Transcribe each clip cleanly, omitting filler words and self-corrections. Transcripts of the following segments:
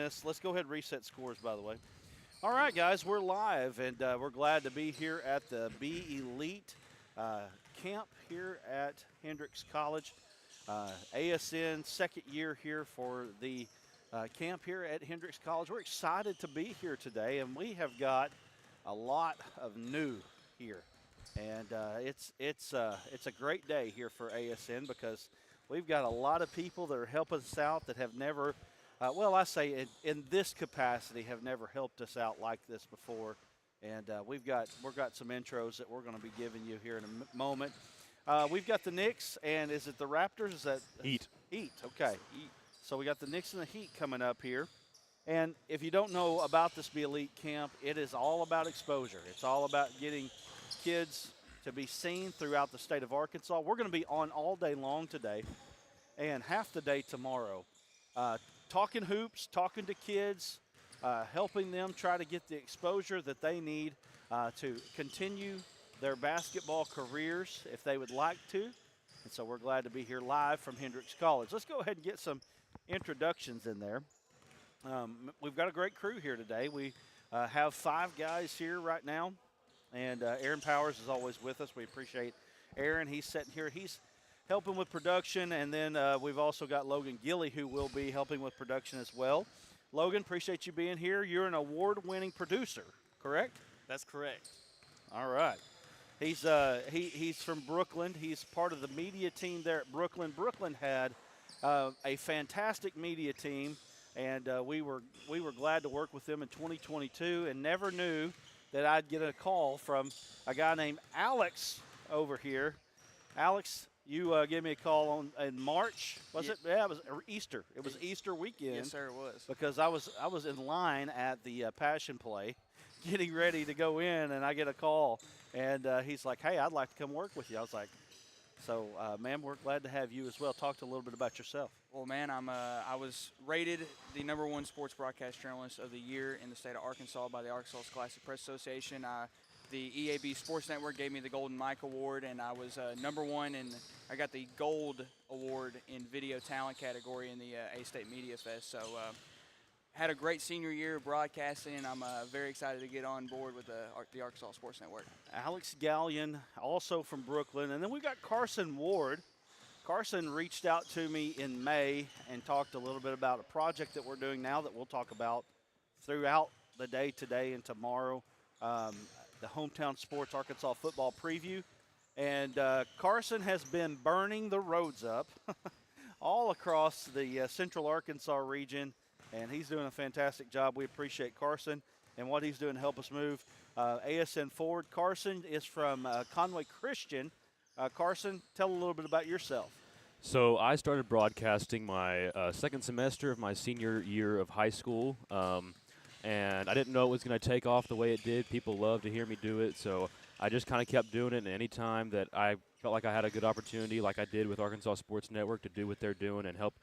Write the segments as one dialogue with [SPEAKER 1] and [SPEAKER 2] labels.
[SPEAKER 1] goodness. Let's go ahead and reset scores, by the way. All right, guys, we're live, and we're glad to be here at the Be Elite camp here at Hendrix College. ASN second year here for the camp here at Hendrix College. We're excited to be here today, and we have got a lot of new here. And it's a great day here for ASN because we've got a lot of people that are helping us out that have never I say in this capacity have never helped us out like this before, and we've got some intros that we're going to be giving you here in a moment. We've got the Knicks, and is it the Raptors? Is that
[SPEAKER 2] Heat?
[SPEAKER 1] Heat, okay. Heat. So we got the Knicks and the Heat coming up here, and if you don't know about this Be Elite camp, it is all about exposure. It's all about getting kids to be seen throughout the state of Arkansas. We're going to be on all day long today, and half the day tomorrow. Talking hoops, talking to kids, helping them try to get the exposure that they need to continue their basketball careers if they would like to. And so we're glad to be here live from Hendrix College. Let's go ahead and get some introductions in there. We've got a great crew here today. We have 5 guys here right now, and Aaron Powers is always with us. We appreciate Aaron. He's sitting here. He's helping with production, and then we've also got Logan Gilly, who will be helping with production as well. Logan, appreciate you being here. You're an award-winning producer, correct?
[SPEAKER 3] That's correct.
[SPEAKER 1] All right. He's from Brooklyn. He's part of the media team there at Brooklyn. Brooklyn had a fantastic media team, and we were glad to work with them in 2022, and never knew that I'd get a call from a guy named Alex over here. Alex, you gave me a call in March, was it? Yeah, it was Easter. It was Easter weekend.
[SPEAKER 3] Yes, sir, it was.
[SPEAKER 1] Because I was in line at the Passion Play, getting ready to go in, and I get a call, and he's like, "Hey, I'd like to come work with you." I was like, "So, man, we're glad to have you as well." Talk to a little bit about yourself.
[SPEAKER 3] Well, man, I was rated the #1 sports broadcast journalist of the year in the state of Arkansas by the Arkansas Scholastic Press Association. The EAB Sports Network gave me the Golden Mike Award, and I was #1, and I got the Gold Award in Video Talent category in the A-State Media Fest. So had a great senior year of broadcasting, and I'm very excited to get on board with the Arkansas Sports Network.
[SPEAKER 1] Alex Gallion, also from Brooklyn. And then we've got Carson Ward. Carson reached out to me in May and talked a little bit about a project that we're doing now that we'll talk about throughout the day today and tomorrow. The Hometown Sports Arkansas football preview. And Carson has been burning the roads up all across the central Arkansas region, and he's doing a fantastic job. We appreciate Carson and what he's doing to help us move ASN forward. Carson is from Conway Christian. Carson, tell a little bit about yourself.
[SPEAKER 2] So I started broadcasting my second semester of my senior year of high school, and I didn't know it was going to take off the way it did. People love to hear me do it, so I just kind of kept doing it. And any time that I felt like I had a good opportunity, like I did with Arkansas Sports Network, to do what they're doing and help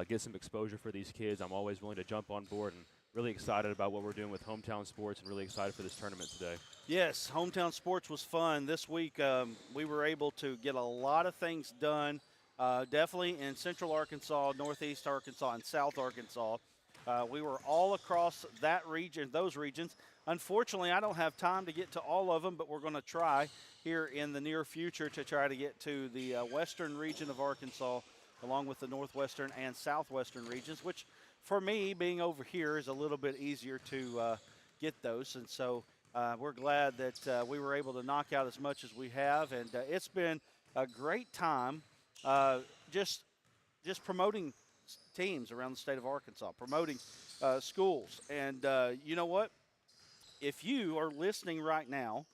[SPEAKER 2] get some exposure for these kids, I'm always willing to jump on board, and really excited about what we're doing with Hometown Sports and really excited for this tournament today.
[SPEAKER 1] Yes, Hometown Sports was fun. This week we were able to get a lot of things done, definitely in Central Arkansas, Northeast Arkansas, and South Arkansas. We were all across that region, those regions. Unfortunately, I don't have time to get to all of them, but we're going to try here in the near future to try to get to the western region of Arkansas, along with the northwestern and southwestern regions, which for me, being over here, is a little bit easier to get those. And so we're glad that we were able to knock out as much as we have. And it's been a great time just promoting teams around the state of Arkansas, promoting schools. And you know what? If you are listening right now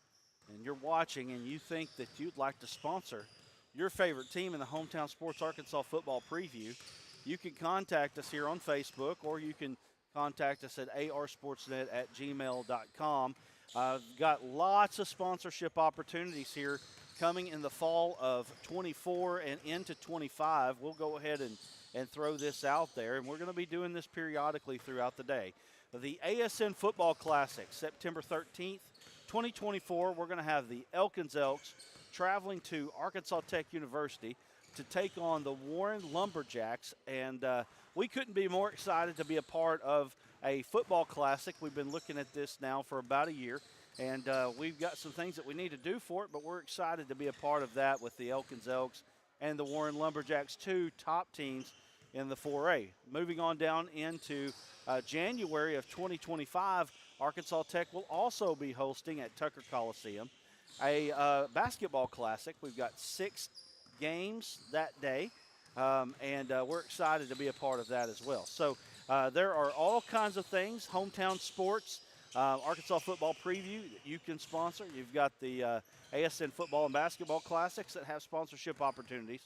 [SPEAKER 1] and you're watching and you think that you'd like to sponsor your favorite team in the Hometown Sports Arkansas football preview, you can contact us here on Facebook, or you can contact us at arsportsnet@gmail.com. Got lots of sponsorship opportunities here coming in the fall of 24 and into 25. We'll go ahead and throw this out there, and we're going to be doing this periodically throughout the day. The ASN Football Classic, September 13th, 2024, we're going to have the Elkins Elks traveling to Arkansas Tech University to take on the Warren Lumberjacks, and we couldn't be more excited to be a part of a football classic. We've been looking at this now for about a year, and we've got some things that we need to do for it, but we're excited to be a part of that with the Elkins Elks and the Warren Lumberjacks, two top teams in the 4A. Moving on down into January of 2025, Arkansas Tech will also be hosting at Tucker Coliseum a basketball classic. We've got 6 games that day, and we're excited to be a part of that as well. So there are all kinds of things, hometown sports, Arkansas football preview that you can sponsor. You've got the ASN football and basketball classics that have sponsorship opportunities,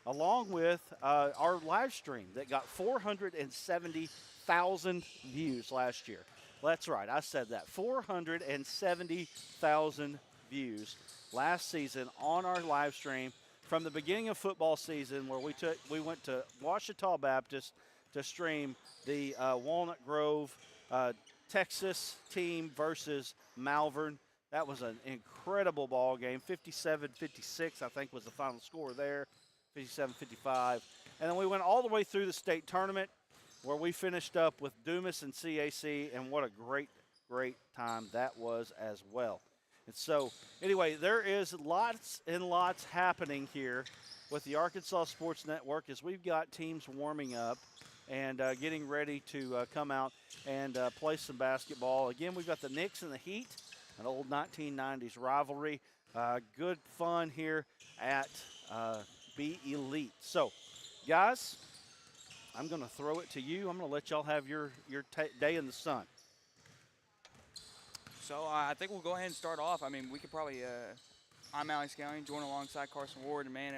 [SPEAKER 1] along with our live stream that got 470,000 views last year. That's right, I said that. 470,000 views last season on our live stream from the beginning of football season, where we went to Ouachita Baptist to stream the Walnut Grove, Texas team versus Malvern. That was an incredible ball game. 57-56, I think, was the final score there. 57-55. And then we went all the way through the state tournament, where we finished up with Dumas and CAC, and what a great, great time that was as well. And so, anyway, there is lots and lots happening here with the Arkansas Sports Network as we've got teams warming up and getting ready to come out and play some basketball. Again, we've got the Knicks and the Heat, an old 1990s rivalry. Good fun here at Be Elite. So, guys, I'm going to throw it to you. I'm going to let y'all have your day in the sun.
[SPEAKER 3] So I think we'll go ahead and start off. I mean, we could probably I'm Alex Gowing, joined alongside Carson Ward. And, man,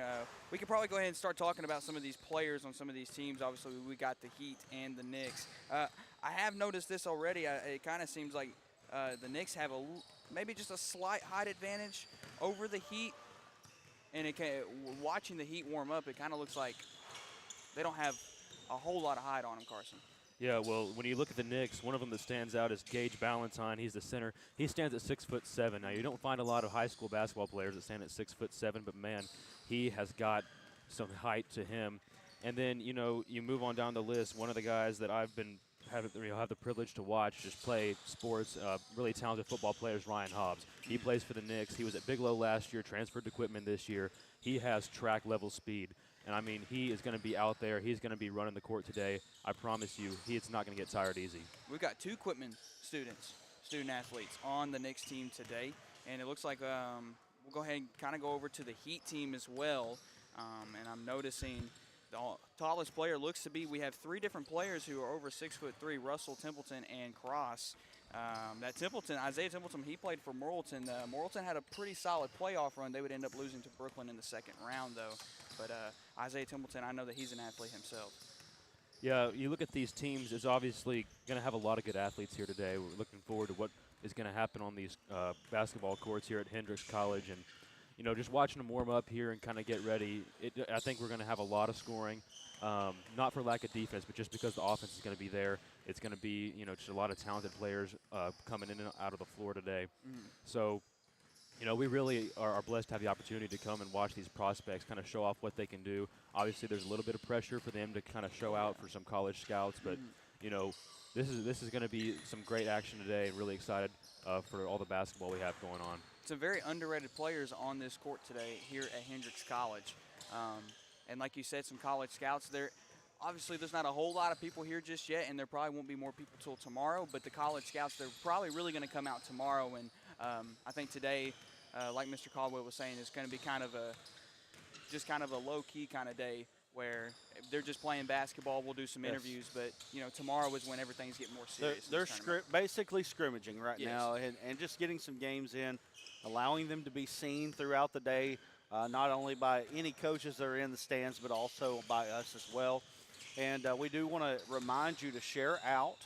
[SPEAKER 3] we could probably go ahead and start talking about some of these players on some of these teams. Obviously, we got the Heat and the Knicks. I have noticed this already. It kind of seems like the Knicks have maybe just a slight height advantage over the Heat. And watching the Heat warm up, it kind of looks like they don't have a whole lot of height on them, Carson.
[SPEAKER 2] Yeah, well, when you look at the Knicks, one of them that stands out is Gage Ballantyne. He's the center. He stands at 6'7". Now, you don't find a lot of high school basketball players that stand at 6'7", but man, he has got some height to him. And then, you know, you move on down the list. One of the guys that I've been have the privilege to watch just play sports, really talented football player is Ryan Hobbs. He plays for the Knicks. He was at Bigelow last year, transferred to Quitman this year. He has track level speed. And, I mean, he is going to be out there. He's going to be running the court today. I promise you, he's not going to get tired easy.
[SPEAKER 3] We've got 2 Quitman student-athletes on the Knicks team today. And it looks like we'll go ahead and kind of go over to the Heat team as well. And I'm noticing the tallest player looks to be, we have 3 different players who are over 6'3", Russell, Templeton, and Cross. That Templeton, Isaiah Templeton, he played for Morrilton. Morrilton had a pretty solid playoff run. They would end up losing to Brooklyn in the second round, though. But Isaiah Templeton, I know that he's an athlete himself.
[SPEAKER 2] Yeah, you look at these teams, it's obviously going to have a lot of good athletes here today. We're looking forward to what is going to happen on these basketball courts here at Hendrix College. And, you know, just watching them warm up here and kind of get ready, I think we're going to have a lot of scoring. Not for lack of defense, but just because the offense is going to be there. It's going to be, you know, just a lot of talented players coming in and out of the floor today. So, you know, we really are blessed to have the opportunity to come and watch these prospects kind of show off what they can do. Obviously, there's a little bit of pressure for them to kind of show out for some college scouts, but, you know, this is going to be some great action today. Really excited for all the basketball we have going on.
[SPEAKER 3] Some very underrated players on this court today here at Hendrix College. And like you said, some college scouts. Obviously, there's not a whole lot of people here just yet, and there probably won't be more people till tomorrow. But the college scouts, they're probably really going to come out tomorrow. And I think today, like Mr. Caldwell was saying, is going to be kind of a low-key kind of day where they're just playing basketball. We'll do some interviews, but you know, tomorrow is when everything's getting more serious.
[SPEAKER 1] They're basically scrimmaging right now, and just getting some games in, allowing them to be seen throughout the day. Not only by any coaches that are in the stands, but also by us as well. And we do want to remind you to share out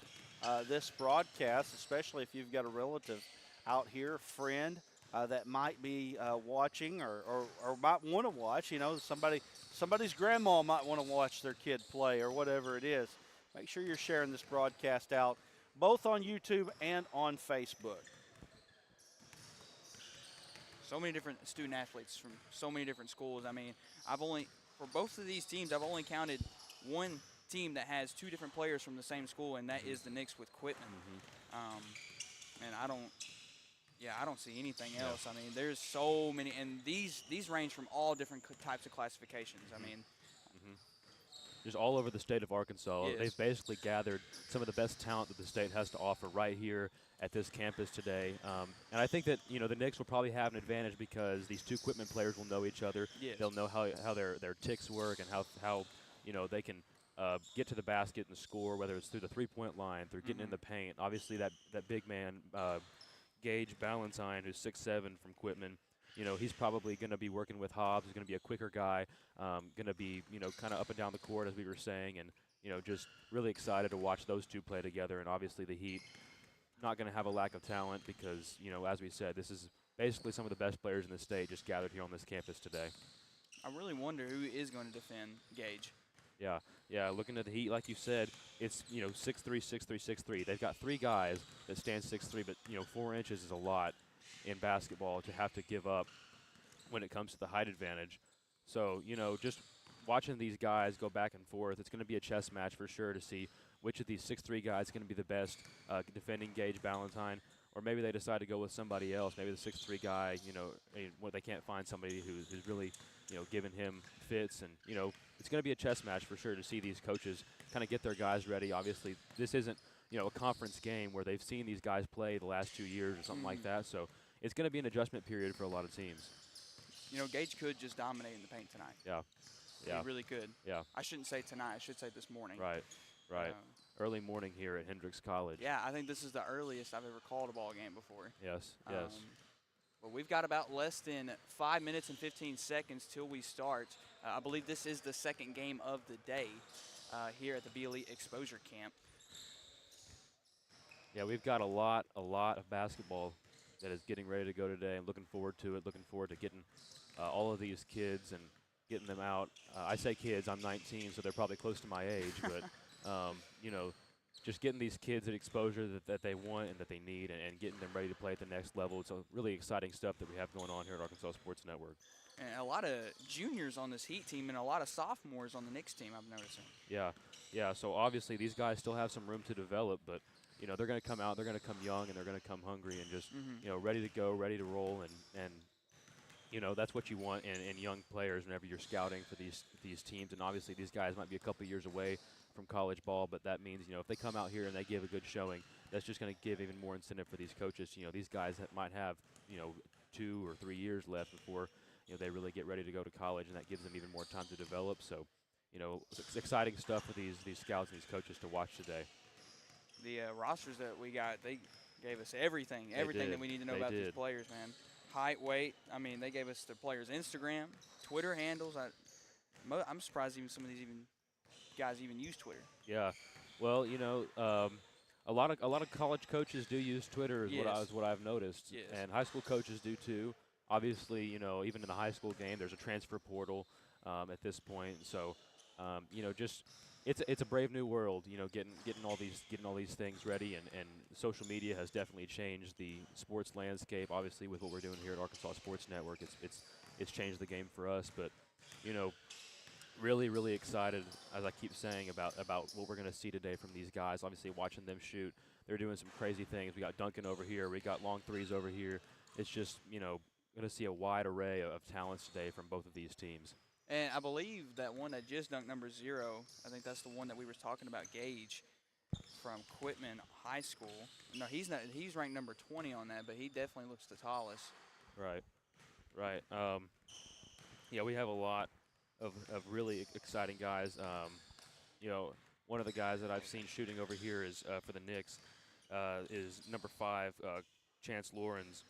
[SPEAKER 1] this broadcast, especially if you've got a relative out here, friend that might be watching or might want to watch. You know, somebody's grandma might want to watch their kid play or whatever it is. Make sure you're sharing this broadcast out, both on YouTube and on Facebook.
[SPEAKER 3] So many different student athletes from so many different schools. I mean, for both of these teams, I've only counted one team that has two different players from the same school, and that is the Knicks with Quitman. And I don't see anything else. I mean, there's so many, and these range from all different types of classifications. I mean,
[SPEAKER 2] just all over the state of Arkansas.
[SPEAKER 3] Yes.
[SPEAKER 2] They've basically gathered some of the best talent that the state has to offer right here at this campus today. And I think that, you know, the Knicks will probably have an advantage because these two Quitman players will know each other.
[SPEAKER 3] Yes.
[SPEAKER 2] They'll know how their ticks work and how you know, they can get to the basket and score, whether it's through the three-point line, through getting in the paint. Obviously, that big man, Gage Ballantyne, who's 6'7" from Quitman, you know, he's probably going to be working with Hobbs. He's going to be a quicker guy, going to be, you know, kind of up and down the court, as we were saying, and, you know, just really excited to watch those two play together. And obviously the Heat not going to have a lack of talent because, you know, as we said, this is basically some of the best players in the state just gathered here on this campus today.
[SPEAKER 3] I really wonder who is going to defend Gage.
[SPEAKER 2] Yeah, looking at the Heat, like you said, it's, you know, 6'3", 6'3", 6'3". They've got three guys that stand 6'3", but, you know, 4 inches is a lot in basketball to have to give up when it comes to the height advantage. So, you know, just watching these guys go back and forth, it's going to be a chess match for sure to see which of these 6'3" guys is going to be the best defending Gage Ballantyne, or maybe they decide to go with somebody else. Maybe the 6'3" guy, you know, they can't find somebody who's really, you know, giving him fits. And, you know, it's going to be a chess match for sure to see these coaches kind of get their guys ready. Obviously, this isn't, you know, a conference game where they've seen these guys play the last 2 years or something like that. So it's going to be an adjustment period for a lot of teams.
[SPEAKER 3] You know, Gage could just dominate in the paint tonight.
[SPEAKER 2] Yeah.
[SPEAKER 3] He really could.
[SPEAKER 2] Yeah.
[SPEAKER 3] I shouldn't say tonight. I should say this morning.
[SPEAKER 2] Right. Early morning here at Hendrix College.
[SPEAKER 3] Yeah, I think this is the earliest I've ever called a ball game before.
[SPEAKER 2] Yes.
[SPEAKER 3] Well, we've got about less than 5 minutes and 15 seconds till we start. I believe this is the second game of the day here at the Be Elite Exposure Camp.
[SPEAKER 2] Yeah, we've got a lot of basketball that is getting ready to go today. I'm looking forward to it, looking forward to getting all of these kids and getting them out. I say kids, I'm 19, so they're probably close to my age, but, you know, just getting these kids at exposure that they want and that they need, and getting them ready to play at the next level. It's a really exciting stuff that we have going on here at Arkansas Sports Network.
[SPEAKER 3] And a lot of juniors on this Heat team and a lot of sophomores on the Knicks team, I'm noticing.
[SPEAKER 2] Yeah, so obviously these guys still have some room to develop, but, you know, they're going to come out, they're going to come young, and they're going to come hungry and just, you know, ready to go, ready to roll, and you know, that's what you want in young players whenever you're scouting for these teams. And obviously these guys might be a couple years away from college ball, but that means, you know, if they come out here and they give a good showing, that's just going to give even more incentive for these coaches. You know, these guys might have, you know, 2 or 3 years left before, you know, they really get ready to go to college, and that gives them even more time to develop. So, you know, it's exciting stuff for these scouts and these coaches to watch today.
[SPEAKER 3] The rosters that we got, they gave us everything that we need to know about these players, man. Height, weight. I mean, they gave us their players' Instagram, Twitter handles. I'm surprised even some of these guys even use Twitter.
[SPEAKER 2] Yeah, well, you know, a lot of college coaches do use Twitter, is what I've noticed, and high school coaches do too. Obviously, you know, even in the high school game, there's a transfer portal at this point. So, you know, just it's a brave new world. You know, getting all these things ready, and social media has definitely changed the sports landscape. Obviously, with what we're doing here at Arkansas Sports Network, it's changed the game for us. But, you know, really excited, as I keep saying, about what we're going to see today from these guys. Obviously, watching them shoot, they're doing some crazy things. We got Duncan over here. We got long threes over here. It's just, you know, going to see a wide array of talents today from both of these teams.
[SPEAKER 3] And I believe that one that just dunked number 0, I think that's the one that we were talking about, Gage from Quitman High School. No, he's not. He's ranked number 20 on that, but he definitely looks the tallest.
[SPEAKER 2] Right. Yeah, we have a lot of really exciting guys. You know, one of the guys that I've seen shooting over here is for the Knicks is number 5, Chance Lawrence.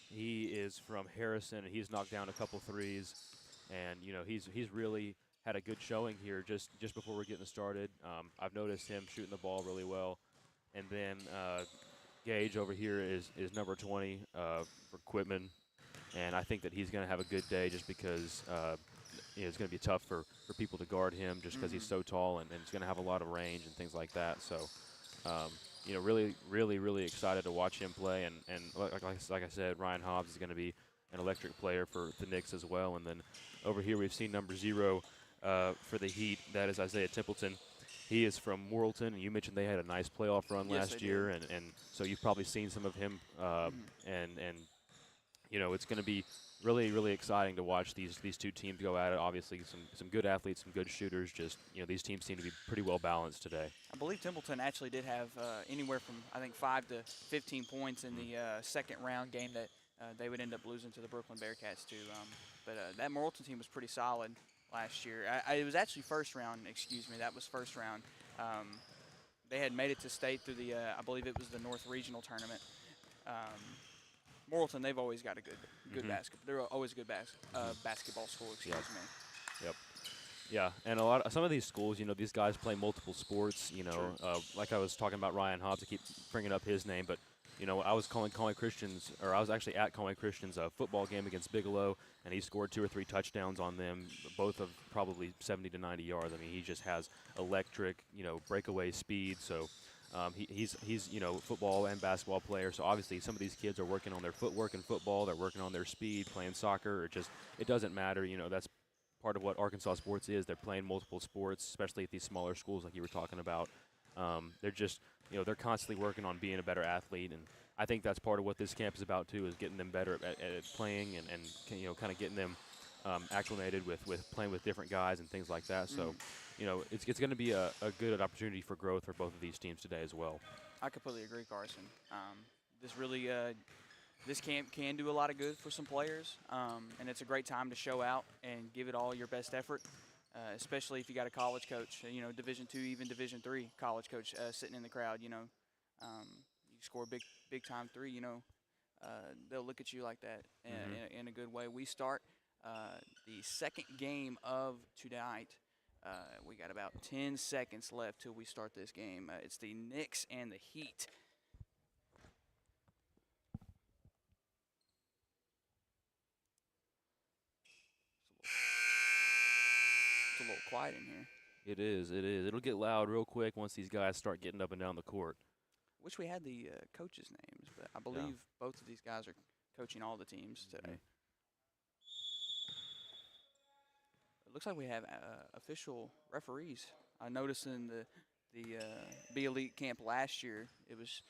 [SPEAKER 2] He is from Harrison, and he's knocked down a couple threes. And, you know, he's really had a good showing here just before we're getting started. I've noticed him shooting the ball really well. And then Gage over here is number 20 for Quitman. And I think that he's going to have a good day just because you know, it's going to be tough for people to guard him just because he's so tall, and he's going to have a lot of range and things like that. So, you know, really excited to watch him play. And like I said, Ryan Hobbs is going to be an electric player for the Knicks as well. And then over here we've seen number 0 for the Heat. That is Isaiah Templeton. He is from Morrilton, and you mentioned they had a nice playoff run
[SPEAKER 3] Yes,
[SPEAKER 2] last
[SPEAKER 3] they
[SPEAKER 2] year, and so you've probably seen some of him, and you know, it's going to be really, really exciting to watch these two teams go at it. Obviously, some good athletes, some good shooters. Just, you know, these teams seem to be pretty well balanced today.
[SPEAKER 3] I believe Templeton actually did have anywhere from, I think, 5 to 15 points in the second round game that they would end up losing to the Brooklyn Bearcats too. But that Morrilton team was pretty solid last year. It was actually first round, excuse me. That was first round. They had made it to state through the, I believe it was the North Regional Tournament. Morrilton, they've always got a good basketball. They're always a good basketball school, excuse me.
[SPEAKER 2] Yep. Yeah, and some of these schools, you know, these guys play multiple sports. You know, like I was talking about Ryan Hobbs, I keep bringing up his name, but you know, I was calling Conway Christian's, or I was actually at Conway Christian's football game against Bigelow, and he scored 2 or 3 touchdowns on them, both of probably 70 to 90 yards. I mean, he just has electric, you know, breakaway speed. So he's you know, football and basketball player. So obviously some of these kids are working on their footwork in football. They're working on their speed playing soccer. Or just, it doesn't matter. You know, that's part of what Arkansas sports is. They're playing multiple sports, especially at these smaller schools like you were talking about. They're just, you know, they're constantly working on being a better athlete, and I think that's part of what this camp is about too, is getting them better at playing and you know, kind of getting them acclimated with playing with different guys and things like that. So, you know, it's going to be a good opportunity for growth for both of these teams today as well.
[SPEAKER 3] I completely agree, Carson. This really, this camp can do a lot of good for some players, and it's a great time to show out and give it all your best effort, especially if you got a college coach, you know, Division II, even Division III college coach sitting in the crowd. You know, you score a big time 3, you know, they'll look at you like that in a good way. We start the second game of tonight. We got about 10 seconds left till we start this game. It's the Knicks and the Heat. It's a little quiet in here.
[SPEAKER 2] It is. It'll get loud real quick once these guys start getting up and down the court.
[SPEAKER 3] Wish we had the coaches' names, but I believe both of these guys are coaching all the teams today. It looks like we have official referees. I noticed in the B Elite camp last year, it was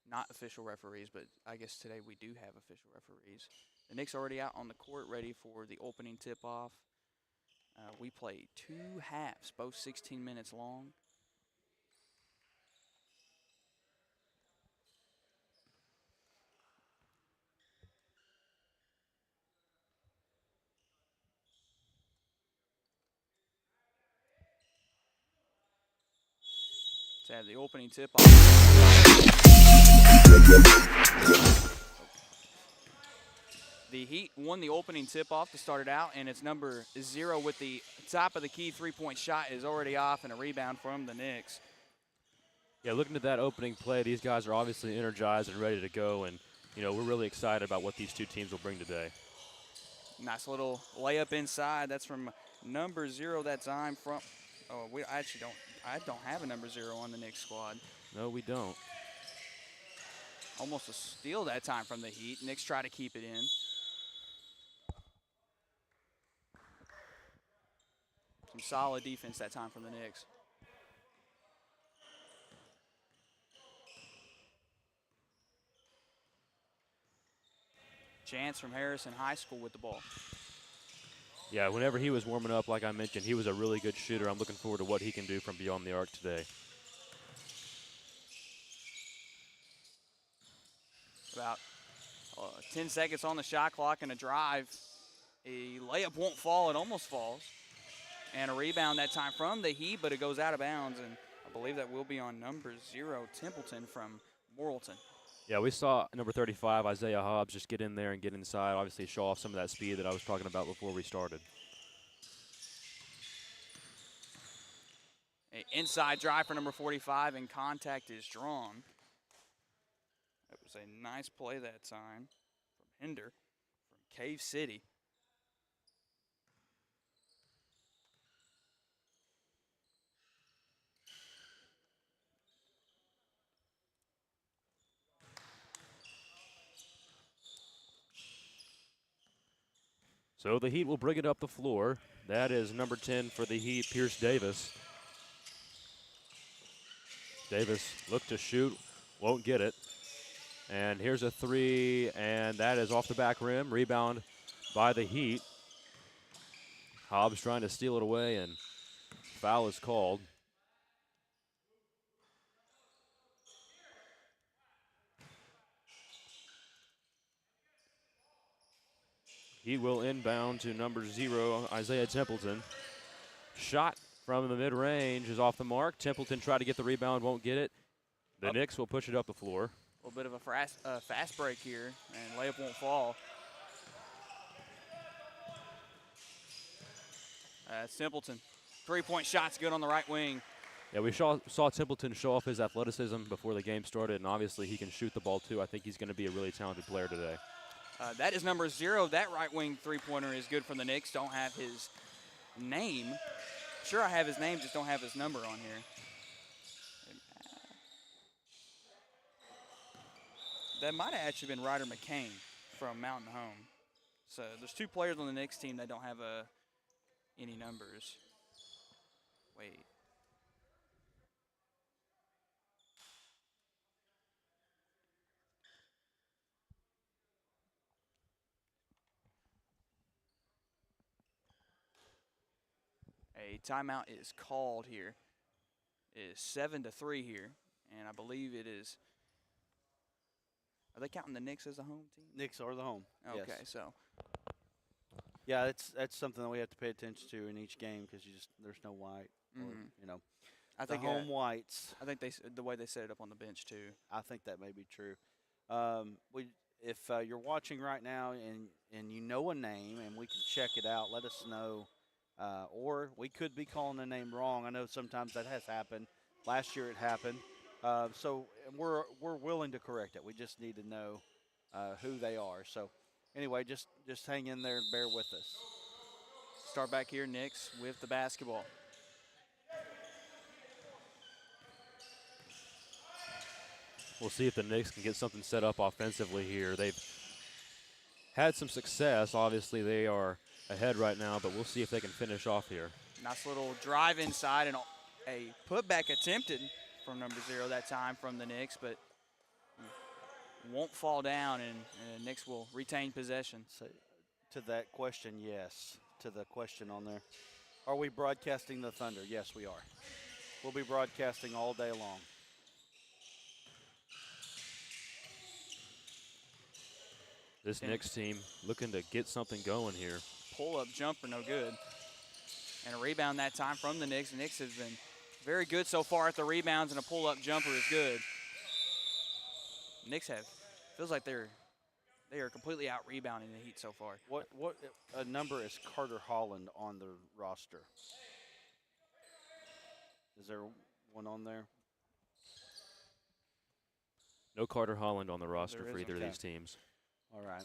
[SPEAKER 3] not official referees, but I guess today we do have official referees. The Knicks already out on the court, ready for the opening tip-off. We played 2 halves, both 16 minutes long. To have the opening tip-off. The Heat won the opening tip-off to start it out, and it's number 0 with the top of the key three-point shot is already off, and a rebound from the Knicks.
[SPEAKER 2] Yeah, looking at that opening play, these guys are obviously energized and ready to go, and you know, we're really excited about what these two teams will bring today.
[SPEAKER 3] Nice little layup inside. That's from number 0. That's I'm from. Oh, I don't have a number 0 on the Knicks squad.
[SPEAKER 2] No, we don't.
[SPEAKER 3] Almost a steal that time from the Heat. Knicks try to keep it in. Some solid defense that time from the Knicks. Chance from Harrison High School with the ball.
[SPEAKER 2] Yeah, whenever he was warming up, like I mentioned, he was a really good shooter. I'm looking forward to what he can do from beyond the arc today.
[SPEAKER 3] About 10 seconds on the shot clock and a drive. A layup won't fall. It almost falls. And a rebound that time from the Heat, but it goes out of bounds. And I believe that will be on number 0, Templeton from Morrilton.
[SPEAKER 2] Yeah, we saw number 35, Isaiah Hobbs, just get in there and get inside, obviously show off some of that speed that I was talking about before we started.
[SPEAKER 3] An inside drive for number 45, and contact is drawn. That was a nice play that time from Hinder from Cave City.
[SPEAKER 2] So the Heat will bring it up the floor. That is number 10 for the Heat, Pierce Davis. Davis looked to shoot, won't get it. And here's a three, and that is off the back rim. Rebound by the Heat. Hobbs trying to steal it away, and foul is called. He will inbound to number 0, Isaiah Templeton. Shot from the mid-range is off the mark. Templeton tried to get the rebound, won't get it. The Knicks will push it up the floor.
[SPEAKER 3] A little bit of a fast break here, and layup won't fall. Templeton. Three-point shot's good on the right wing.
[SPEAKER 2] Yeah, we saw Templeton show off his athleticism before the game started, and obviously he can shoot the ball too. I think he's going to be a really talented player today.
[SPEAKER 3] That is number 0. That right wing three-pointer is good from the Knicks. Don't have his name. Sure, I have his name, just don't have his number on here. That might have actually been Ryder McCain from Mountain Home. So there's 2 players on the Knicks team that don't have any numbers. Wait. A timeout is called here. It is 7-3 here, and I believe it is. Are they counting the Knicks as a home team?
[SPEAKER 1] Knicks are the home.
[SPEAKER 3] Okay,
[SPEAKER 1] Yes.
[SPEAKER 3] so
[SPEAKER 1] Yeah, that's something that we have to pay attention to in each game because there's no white. Or,
[SPEAKER 3] I
[SPEAKER 1] the
[SPEAKER 3] think
[SPEAKER 1] home whites.
[SPEAKER 3] I think the way they set it up on the bench too.
[SPEAKER 1] I think that may be true. If you're watching right now and you know a name and we can check it out, let us know. Or we could be calling a name wrong. I know sometimes that has happened. Last year it happened. So we're willing to correct it. We just need to know who they are. So anyway, just hang in there and bear with us.
[SPEAKER 3] Start back here, Knicks with the basketball.
[SPEAKER 2] We'll see if the Knicks can get something set up offensively here. They've had some success. Obviously, they are ahead right now, but we'll see if they can finish off here.
[SPEAKER 3] Nice little drive inside and a putback attempted from number 0 that time from the Knicks, but won't fall down, and Knicks will retain possession.
[SPEAKER 1] So to that question, yes. To the question on there. Are we broadcasting the Thunder? Yes, we are. We'll be broadcasting all day long.
[SPEAKER 2] This Knicks team looking to get something going here.
[SPEAKER 3] Pull-up jumper, no good. And a rebound that time from the Knicks. The Knicks have been very good so far at the rebounds, and a pull-up jumper is good. Knicks feels like they are completely out-rebounding the Heat so far.
[SPEAKER 1] What number is Carter Holland on the roster? Is there one on there?
[SPEAKER 2] No Carter Holland on the roster
[SPEAKER 3] There
[SPEAKER 2] for either
[SPEAKER 3] isn't.
[SPEAKER 2] of these teams.
[SPEAKER 1] All right.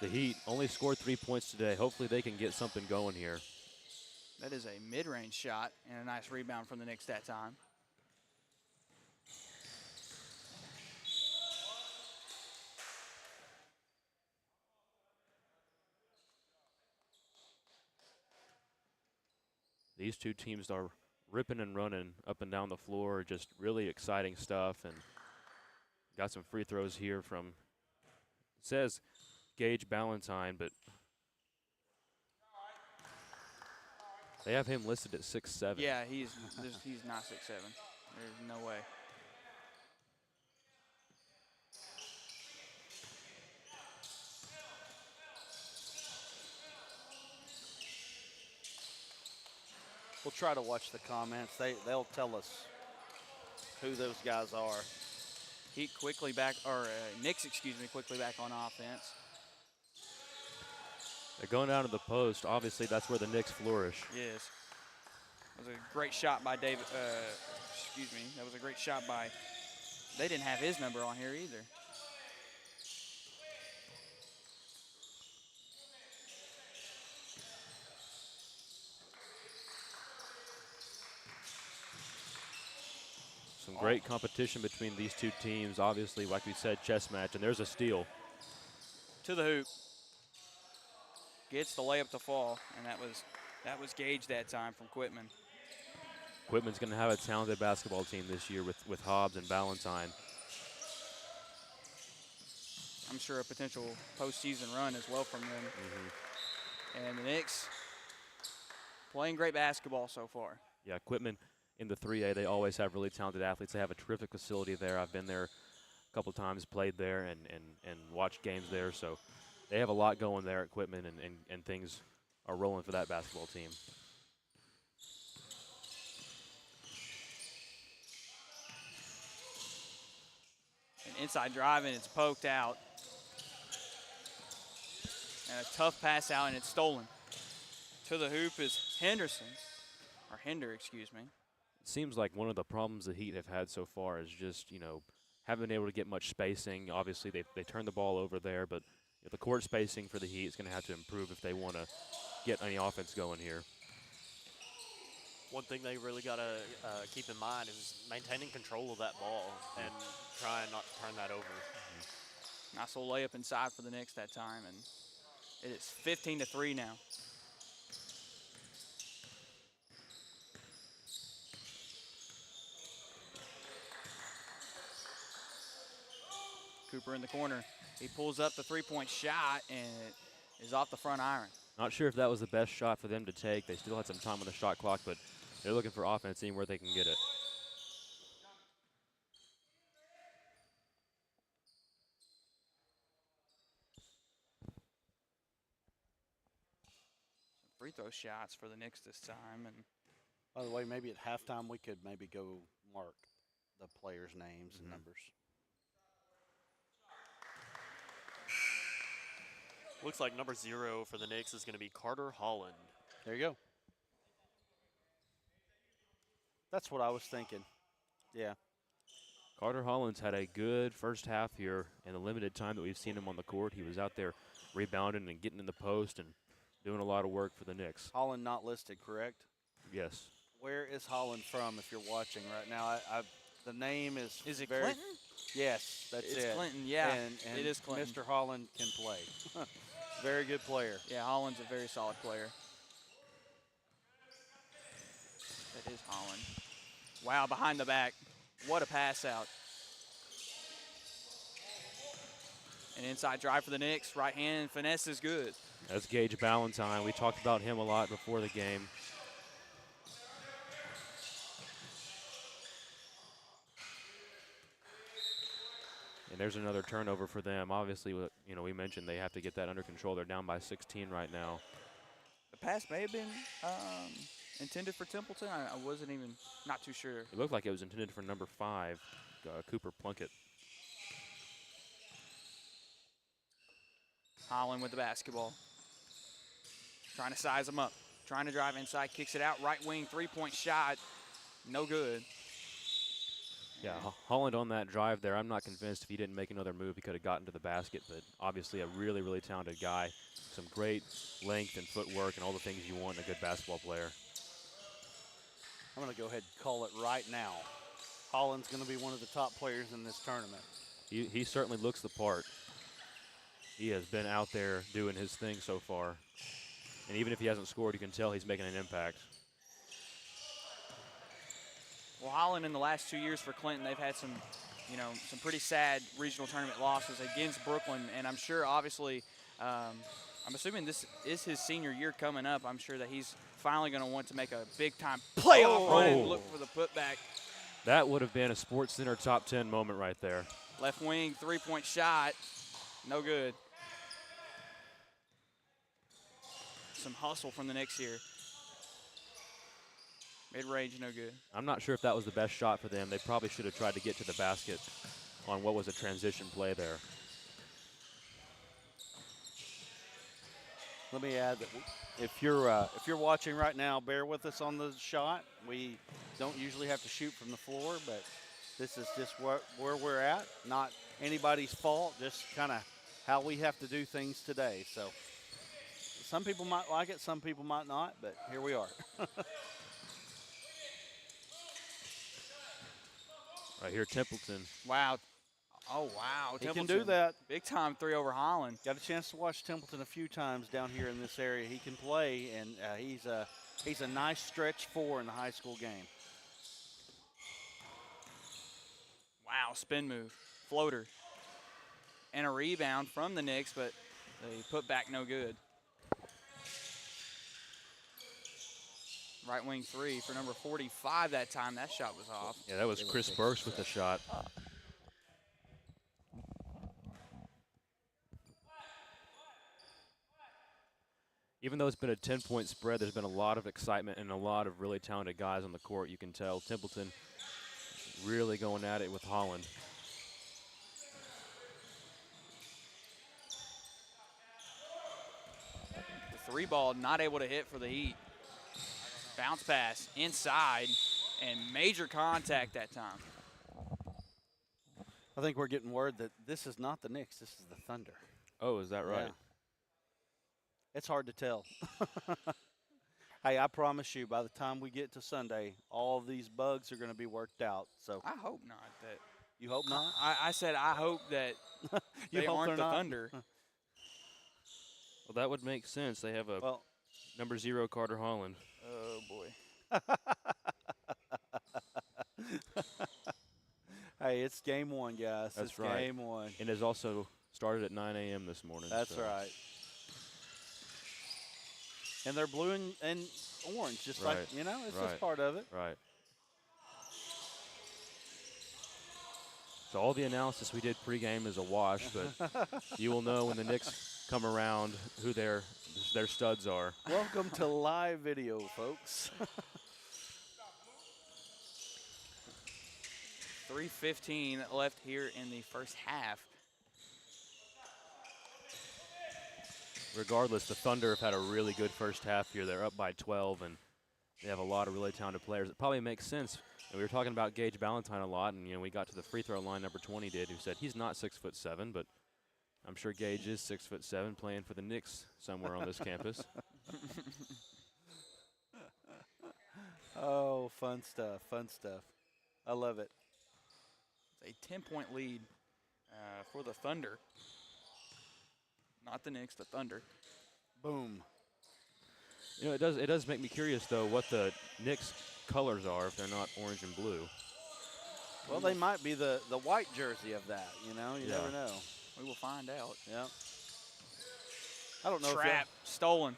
[SPEAKER 2] The Heat only scored 3 points today. Hopefully they can get something going here.
[SPEAKER 3] That is a mid-range shot and a nice rebound from the Knicks that time.
[SPEAKER 2] These two teams are ripping and running up and down the floor. Just really exciting stuff. And got some free throws here from, it says Gage Ballantyne, but they have him listed at 6'7".
[SPEAKER 3] Yeah, he's not 6'7". There's no way.
[SPEAKER 1] We'll try to watch the comments. They'll tell us who those guys are.
[SPEAKER 3] Heat quickly back, or Knicks, quickly back on offense.
[SPEAKER 2] They're going down to the post. Obviously, that's where the Knicks flourish.
[SPEAKER 3] Yes. That was a great shot by David. That was a great shot by. They didn't have his number on here either.
[SPEAKER 2] Some great competition between these two teams. Obviously, like we said, chess match, and there's a steal.
[SPEAKER 3] To the hoop. Gets the layup to fall, and that was That was Gage that time from Quitman.
[SPEAKER 2] Quitman's going to have a talented basketball team this year with Hobbs and Ballantyne.
[SPEAKER 3] I'm sure a potential postseason run as well from them. And the Knicks playing great basketball so far.
[SPEAKER 2] Yeah, Quitman in the 3A, they always have really talented athletes. They have a terrific facility there. I've been there a couple times, played there, and watched games there. So they have a lot going there at Quitman, and things are rolling for that basketball team.
[SPEAKER 3] An inside drive, and it's poked out. And a tough pass out, and it's stolen. To the hoop is Henderson, or Hinder, excuse me.
[SPEAKER 2] It seems like one of the problems the Heat have had so far is just, haven't been able to get much spacing. Obviously, they turned the ball over there, but the court spacing for the Heat is going to have to improve if they want to get any offense going here.
[SPEAKER 4] One thing they really got to keep in mind is maintaining control of that ball and trying not to turn that over.
[SPEAKER 3] Nice little layup inside for the Knicks that time, and it is 15-3 now. Cooper in the corner. He pulls up the three-point shot, and it is off the front iron.
[SPEAKER 2] Not sure if that was the best shot for them to take. They still had some time on the shot clock, but they're looking for offense anywhere they can get it.
[SPEAKER 3] Free throw shots for the Knicks this time. And
[SPEAKER 1] By the way, maybe at halftime we could maybe go mark the players' names and numbers.
[SPEAKER 4] Looks like number 0 for the Knicks is going to be Carter Holland.
[SPEAKER 1] There you go. That's what I was thinking. Yeah.
[SPEAKER 2] Carter Holland's had a good first half here in the limited time that we've seen him on the court. He was out there rebounding and getting in the post and doing a lot of work for the Knicks.
[SPEAKER 1] Holland not listed, correct?
[SPEAKER 2] Yes.
[SPEAKER 1] Where is Holland from if you're watching right now? The name is
[SPEAKER 3] is it
[SPEAKER 1] very,
[SPEAKER 3] Clinton?
[SPEAKER 1] Yes, that's
[SPEAKER 3] It's
[SPEAKER 1] it.
[SPEAKER 3] Clinton, yeah.
[SPEAKER 1] And
[SPEAKER 3] it is Clinton.
[SPEAKER 1] Mr. Holland can play. Very good player.
[SPEAKER 3] Yeah, Holland's a very solid player. That is Holland. Wow, behind the back. What a pass out. An inside drive for the Knicks. Right hand finesse is good.
[SPEAKER 2] That's Gage Ballantyne. We talked about him a lot before the game. And there's another turnover for them. Obviously, we mentioned they have to get that under control. They're down by 16 right now.
[SPEAKER 3] The pass may have been intended for Templeton. I wasn't even, not too sure.
[SPEAKER 2] It looked like it was intended for number 5, Cooper Plunkett.
[SPEAKER 3] Holland with the basketball. Trying to size him up. Trying to drive inside, kicks it out. Right wing, three-point shot. No good.
[SPEAKER 2] Yeah, Holland on that drive there. I'm not convinced if he didn't make another move, he could have gotten to the basket, but obviously a really, really talented guy. Some great length and footwork and all the things you want in a good basketball player.
[SPEAKER 1] I'm going to go ahead and call it right now. Holland's going to be one of the top players in this tournament.
[SPEAKER 2] He certainly looks the part. He has been out there doing his thing so far. And even if he hasn't scored, you can tell he's making an impact.
[SPEAKER 3] Well, Holland in the last 2 years for Clinton, they've had some pretty sad regional tournament losses against Brooklyn, and I'm sure, obviously, I'm assuming this is his senior year coming up. I'm sure that he's finally going to want to make a big-time playoff run and look for the putback.
[SPEAKER 2] That would have been a Sports Center top 10 moment right there.
[SPEAKER 3] Left wing, three-point shot, no good. Some hustle from the Knicks here. Mid-range, no good.
[SPEAKER 2] I'm not sure if that was the best shot for them. They probably should have tried to get to the basket on what was a transition play there.
[SPEAKER 1] Let me add that if you're watching right now, bear with us on the shot. We don't usually have to shoot from the floor, but this is just where we're at. Not anybody's fault, just kind of how we have to do things today. So some people might like it, some people might not, but here we are.
[SPEAKER 2] Right here, Templeton.
[SPEAKER 3] Wow. Oh, wow.
[SPEAKER 1] He can
[SPEAKER 3] Templeton.
[SPEAKER 1] do that.
[SPEAKER 3] Big time 3 over Holland.
[SPEAKER 1] Got a chance to watch Templeton a few times down here in this area. He can play, and he's a nice stretch 4 in the high school game.
[SPEAKER 3] Wow, spin move, floater. And a rebound from the Knicks, but they put back no good. Right wing 3 for number 45 that time. That shot was off.
[SPEAKER 2] Yeah, that was Chris Burks with the shot. Even though it's been a 10-point spread, there's been a lot of excitement and a lot of really talented guys on the court. You can tell Templeton really going at it with Holland.
[SPEAKER 3] The 3 ball not able to hit for the Heat. Bounce pass inside and major contact that time.
[SPEAKER 1] I think we're getting word that this is not the Knicks. This is the Thunder.
[SPEAKER 2] Oh, is that right?
[SPEAKER 1] Yeah. It's hard to tell. Hey, I promise you, by the time we get to Sunday, all of these bugs are going to be worked out. So
[SPEAKER 3] I hope not. That
[SPEAKER 1] you hope not?
[SPEAKER 3] I said I hope that
[SPEAKER 1] You
[SPEAKER 3] they
[SPEAKER 1] hope
[SPEAKER 3] aren't
[SPEAKER 1] they're
[SPEAKER 3] the
[SPEAKER 1] not?
[SPEAKER 3] Thunder.
[SPEAKER 2] Well, that would make sense. They have a
[SPEAKER 1] Well,
[SPEAKER 2] number 0 Carter Holland.
[SPEAKER 3] Oh boy.
[SPEAKER 1] hey, it's game 1, guys.
[SPEAKER 2] That's
[SPEAKER 1] it's
[SPEAKER 2] right.
[SPEAKER 1] game 1.
[SPEAKER 2] And has also started at 9 a.m. this morning.
[SPEAKER 1] That's
[SPEAKER 2] so.
[SPEAKER 1] right. And they're blue and orange, just
[SPEAKER 2] Right.
[SPEAKER 1] like, it's
[SPEAKER 2] Right.
[SPEAKER 1] just part of it.
[SPEAKER 2] Right. So all the analysis we did pregame is a wash, but you will know when the Knicks come around who their studs are.
[SPEAKER 1] Welcome to live video, folks.
[SPEAKER 3] 3:15 left here in the first half.
[SPEAKER 2] Regardless, the Thunder have had a really good first half here. They're up by 12, and they have a lot of really talented players. It probably makes sense. And we were talking about Gage Ballantyne a lot, and we got to the free throw line. Number 20 did, who said he's not 6'7", but I'm sure Gage is 6'7", playing for the Knicks somewhere on this campus.
[SPEAKER 1] Oh, fun stuff, fun stuff. I love it.
[SPEAKER 3] It's a 10-point lead for the Thunder. Not the Knicks, the Thunder.
[SPEAKER 1] Boom.
[SPEAKER 2] It does make me curious though what the Knicks colors are if they're not orange and blue.
[SPEAKER 1] Well, they might be the white jersey of that, you
[SPEAKER 2] Yeah.
[SPEAKER 1] never know.
[SPEAKER 3] We will find out.
[SPEAKER 1] Yeah. I don't know
[SPEAKER 3] Trap, stolen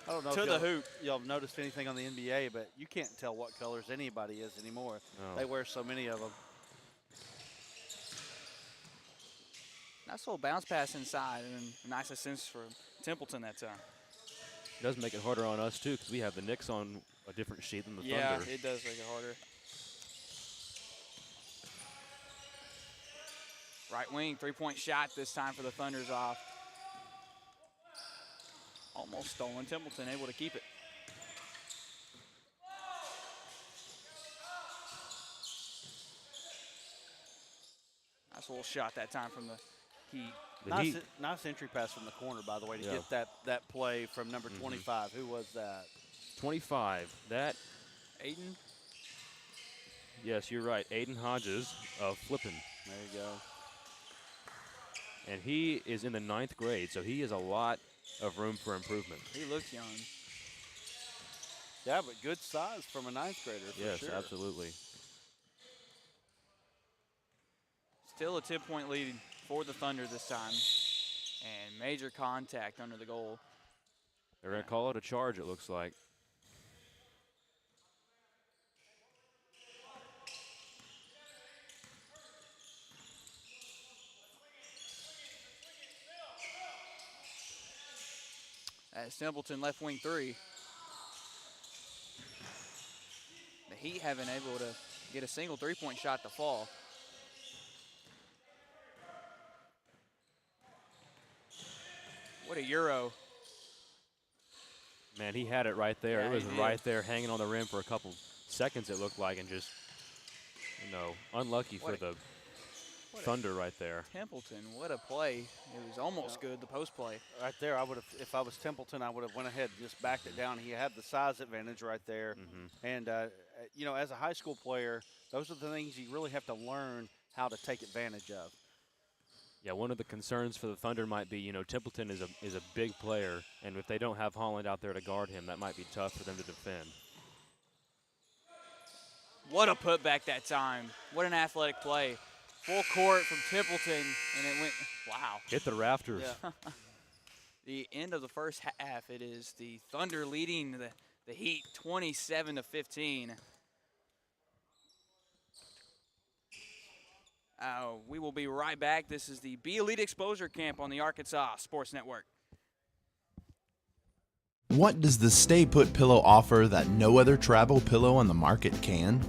[SPEAKER 1] if I don't know
[SPEAKER 3] to
[SPEAKER 1] if
[SPEAKER 3] the
[SPEAKER 1] y'all-
[SPEAKER 3] hoop.
[SPEAKER 1] y'all have noticed anything on the NBA, but you can't tell what colors anybody is anymore.
[SPEAKER 2] No.
[SPEAKER 1] They wear so many of them.
[SPEAKER 3] Nice little bounce pass inside and a nice assist for Templeton that time.
[SPEAKER 2] It does make it harder on us too because we have the Knicks on a different sheet than the
[SPEAKER 3] Yeah,
[SPEAKER 2] Thunder.
[SPEAKER 3] it does make it harder. Right wing, 3-point shot this time for the Thunder's off. Almost stolen. Templeton able to keep it. Nice little shot that time from the Heat.
[SPEAKER 2] The
[SPEAKER 1] Nice,
[SPEAKER 2] Heat,
[SPEAKER 1] nice entry pass from the corner, by the way, to
[SPEAKER 2] Yeah.
[SPEAKER 1] get that play from number 25. Who was that?
[SPEAKER 2] 25. That,
[SPEAKER 3] Aiden,
[SPEAKER 2] yes, you're right. Aiden Hodges of Flippin.
[SPEAKER 1] There you go.
[SPEAKER 2] And he is in the 9th grade, so he has a lot of room for improvement.
[SPEAKER 3] he looks young.
[SPEAKER 1] Yeah, but good size from a 9th grader for
[SPEAKER 2] Yes,
[SPEAKER 1] sure.
[SPEAKER 2] absolutely.
[SPEAKER 3] Still a 10-point lead for the Thunder this time. And major contact under the goal.
[SPEAKER 2] They're going to call it a charge, it looks like.
[SPEAKER 3] As Templeton left wing 3. The Heat haven't able to get a single 3-point shot to fall. What a Euro.
[SPEAKER 2] Man, he had it right there.
[SPEAKER 3] Yeah,
[SPEAKER 2] it was
[SPEAKER 3] he did.
[SPEAKER 2] right there hanging on the rim for a couple seconds, it looked like, and just, unlucky
[SPEAKER 3] What
[SPEAKER 2] for the
[SPEAKER 3] what a-
[SPEAKER 2] Thunder right there.
[SPEAKER 3] Templeton, what a play. It was almost good, the post play.
[SPEAKER 1] Right there, I would have. If I was Templeton, I would have went ahead and just backed it down. He had the size advantage right there, and as a high school player, those are the things you really have to learn how to take advantage of.
[SPEAKER 2] Yeah, one of the concerns for the Thunder might be, Templeton is a big player, and if they don't have Holland out there to guard him, that might be tough for them to defend.
[SPEAKER 3] What a putback that time. What an athletic play. Full court from Templeton, and it went, wow.
[SPEAKER 2] Hit the rafters.
[SPEAKER 1] Yeah.
[SPEAKER 3] The end of the first half, it is the Thunder leading the Heat 27-15. We will be right back. This is the Be Elite Exposure Camp on the Arkansas Sports Network.
[SPEAKER 5] What does the Stay Put pillow offer that no other travel pillow on the market can?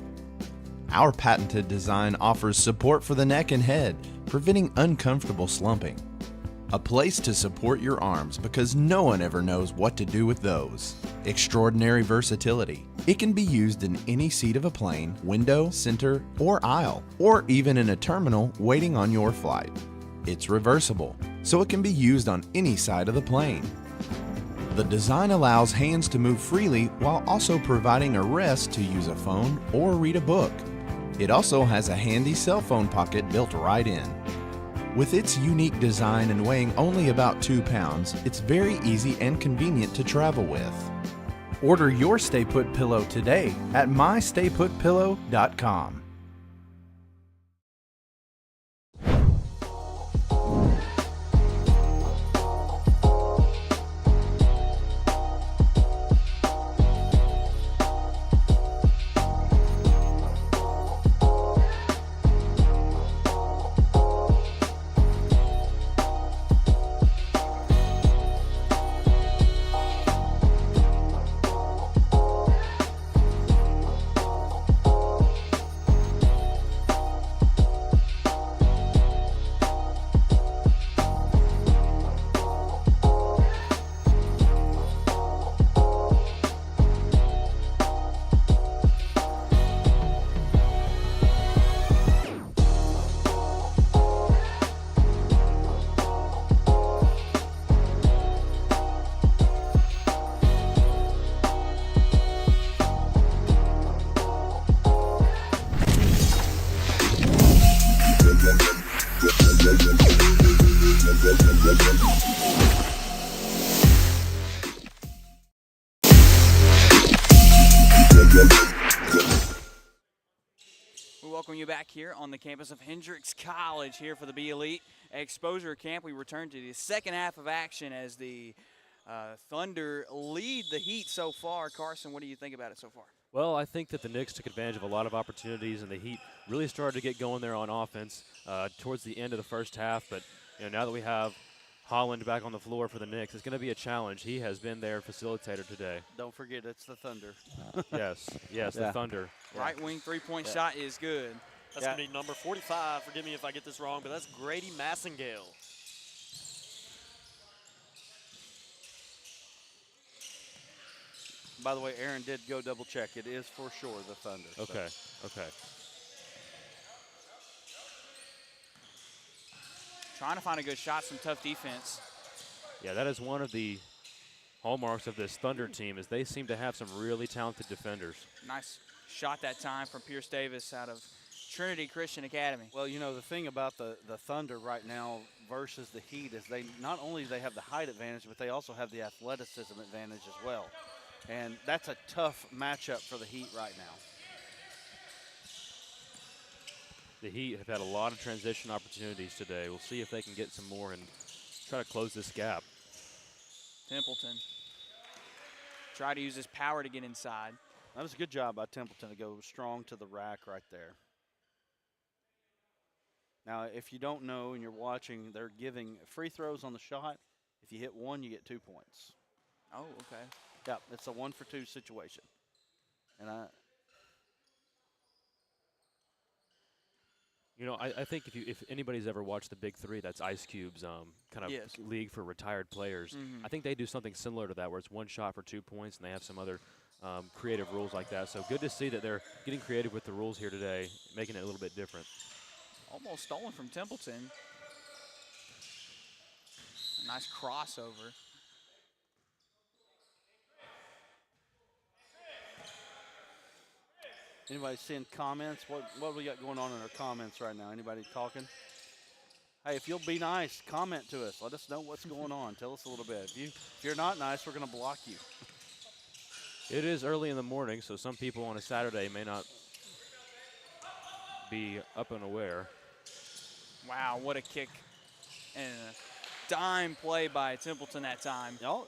[SPEAKER 5] Our patented design offers support for the neck and head, preventing uncomfortable slumping. A place to support your arms because no one ever knows what to do with those. Extraordinary versatility. It can be used in any seat of a plane, window, center, or aisle, or even in a terminal waiting on your flight. It's reversible, so it can be used on any side of the plane. The design allows hands to move freely while also providing a rest to use a phone or read a book. It also has a handy cell phone pocket built right in. With its unique design and weighing only about 2 pounds, it's very easy and convenient to travel with. Order your Stay Put pillow today at mystayputpillow.com.
[SPEAKER 3] We welcome you back here on the campus of Hendrix College here for the Be Elite Exposure Camp. We return to the second half of action as the Thunder lead the Heat so far. Carson, what do you think about it so far?
[SPEAKER 2] Well, I think that the Knicks took advantage of a lot of opportunities, and the Heat really started to get going there on offense towards the end of the first half. But now that we have Holland back on the floor for the Knicks, it's going to be a challenge. He has been their facilitator today.
[SPEAKER 1] Don't forget, it's the Thunder.
[SPEAKER 2] Yes,
[SPEAKER 1] Yeah.
[SPEAKER 2] the Thunder.
[SPEAKER 3] Right wing three-point shot is good.
[SPEAKER 4] That's going to be number 45. Forgive me if I get this wrong, but that's Grady Massengale.
[SPEAKER 1] By the way, Aaron did go double check. It is for sure the Thunder.
[SPEAKER 2] Okay,
[SPEAKER 1] So.
[SPEAKER 2] okay.
[SPEAKER 3] Trying to find a good shot, some tough defense.
[SPEAKER 2] Yeah, that is one of the hallmarks of this Thunder team is they seem to have some really talented defenders.
[SPEAKER 3] Nice shot that time from Pierce Davis out of Trinity Christian Academy.
[SPEAKER 1] Well, the thing about the Thunder right now versus the Heat is they not only they have the height advantage, but they also have the athleticism advantage as well. And that's a tough matchup for the Heat right now.
[SPEAKER 2] The Heat have had a lot of transition opportunities today. We'll see if they can get some more and try to close this gap.
[SPEAKER 3] Templeton try to use his power to get inside.
[SPEAKER 1] That was a good job by Templeton to go strong to the rack right there. Now, if you don't know and you're watching, they're giving free throws on the shot. If you hit one, you get 2 points.
[SPEAKER 3] Oh, okay.
[SPEAKER 1] Yeah, it's a 1-for-2 situation. And
[SPEAKER 2] I think if anybody's ever watched the Big Three, that's Ice Cube's kind of
[SPEAKER 3] Yes.
[SPEAKER 2] league for retired players.
[SPEAKER 3] Mhm.
[SPEAKER 2] I think they do something similar to that, where it's one shot for 2 points, and they have some other creative rules like that. So good to see that they're getting creative with the rules here today, making it a little bit different.
[SPEAKER 3] Almost stolen from Templeton. A nice crossover.
[SPEAKER 1] anybody seeing comments? What do we got going on in our comments right now? Anybody talking? Hey, if you'll be nice, comment to us. Let us know what's going on. Tell us a little bit. If you're not nice, we're going to block you.
[SPEAKER 2] It is early in the morning, so some people on a Saturday may not be up and aware.
[SPEAKER 3] Wow, what a kick. And a dime play by Templeton that time.
[SPEAKER 1] Y'all,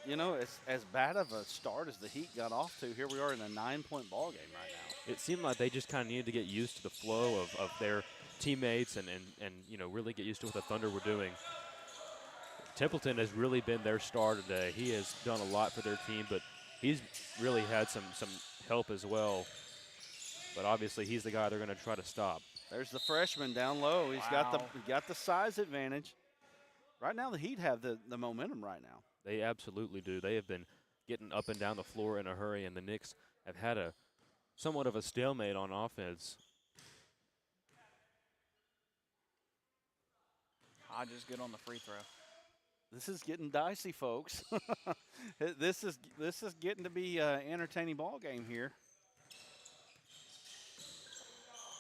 [SPEAKER 1] as bad of a start as the Heat got off to, here we are in a 9-point ball game right now.
[SPEAKER 2] It seemed like they just kind of needed to get used to the flow of their teammates and really get used to what the Thunder were doing. Templeton has really been their star today. He has done a lot for their team, but he's really had some help as well. But obviously, he's the guy they're going to try to stop.
[SPEAKER 1] There's the freshman down low. He's got the size advantage. Right now, the Heat have the momentum right now.
[SPEAKER 2] They absolutely do. They have been getting up and down the floor in a hurry, and the Knicks have had somewhat of a stalemate on offense.
[SPEAKER 3] Hodges good on the free throw.
[SPEAKER 1] This is getting dicey, folks. This is getting to be an entertaining ball game here.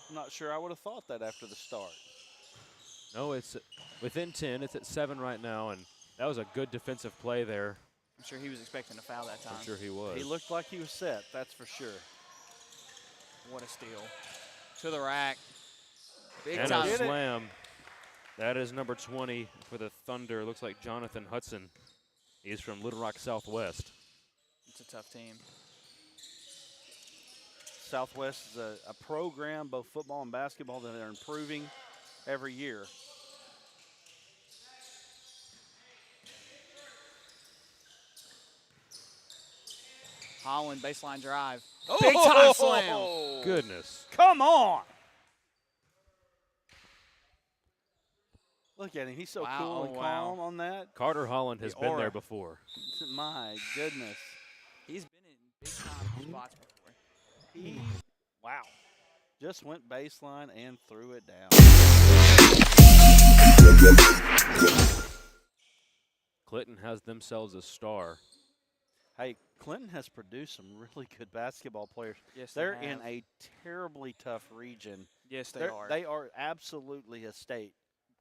[SPEAKER 1] I'm not sure I would have thought that after the start.
[SPEAKER 2] No, it's within 10. It's at 7 right now, and that was a good defensive play there.
[SPEAKER 3] I'm sure he was expecting a foul that time.
[SPEAKER 2] I'm sure he was.
[SPEAKER 1] He looked like he was set, that's for sure.
[SPEAKER 3] What a steal. To the rack. Big
[SPEAKER 2] And
[SPEAKER 3] time.
[SPEAKER 2] a slam. That is number 20 for the Thunder. Looks like Jonathan Hudson. He's from Little Rock Southwest.
[SPEAKER 3] It's a tough team.
[SPEAKER 1] Southwest is a program, both football and basketball, that are improving every year.
[SPEAKER 3] Holland baseline drive. Big time slam.
[SPEAKER 2] Goodness.
[SPEAKER 1] Come on. Look at him. He's so
[SPEAKER 3] Wow,
[SPEAKER 1] cool and
[SPEAKER 3] wow.
[SPEAKER 1] calm on that.
[SPEAKER 2] Carter Holland has
[SPEAKER 3] The
[SPEAKER 2] been
[SPEAKER 3] aura.
[SPEAKER 2] there before.
[SPEAKER 1] My goodness.
[SPEAKER 3] He's been in big time spots before.
[SPEAKER 1] He, wow. Just went baseline and threw it down.
[SPEAKER 2] Clinton has themselves a star.
[SPEAKER 1] Hey, Clinton has produced some really good basketball players.
[SPEAKER 3] Yes,
[SPEAKER 1] They're
[SPEAKER 3] they
[SPEAKER 1] in
[SPEAKER 3] have.
[SPEAKER 1] a terribly tough region.
[SPEAKER 3] Yes, they
[SPEAKER 1] They're-
[SPEAKER 3] are.
[SPEAKER 1] They are absolutely a state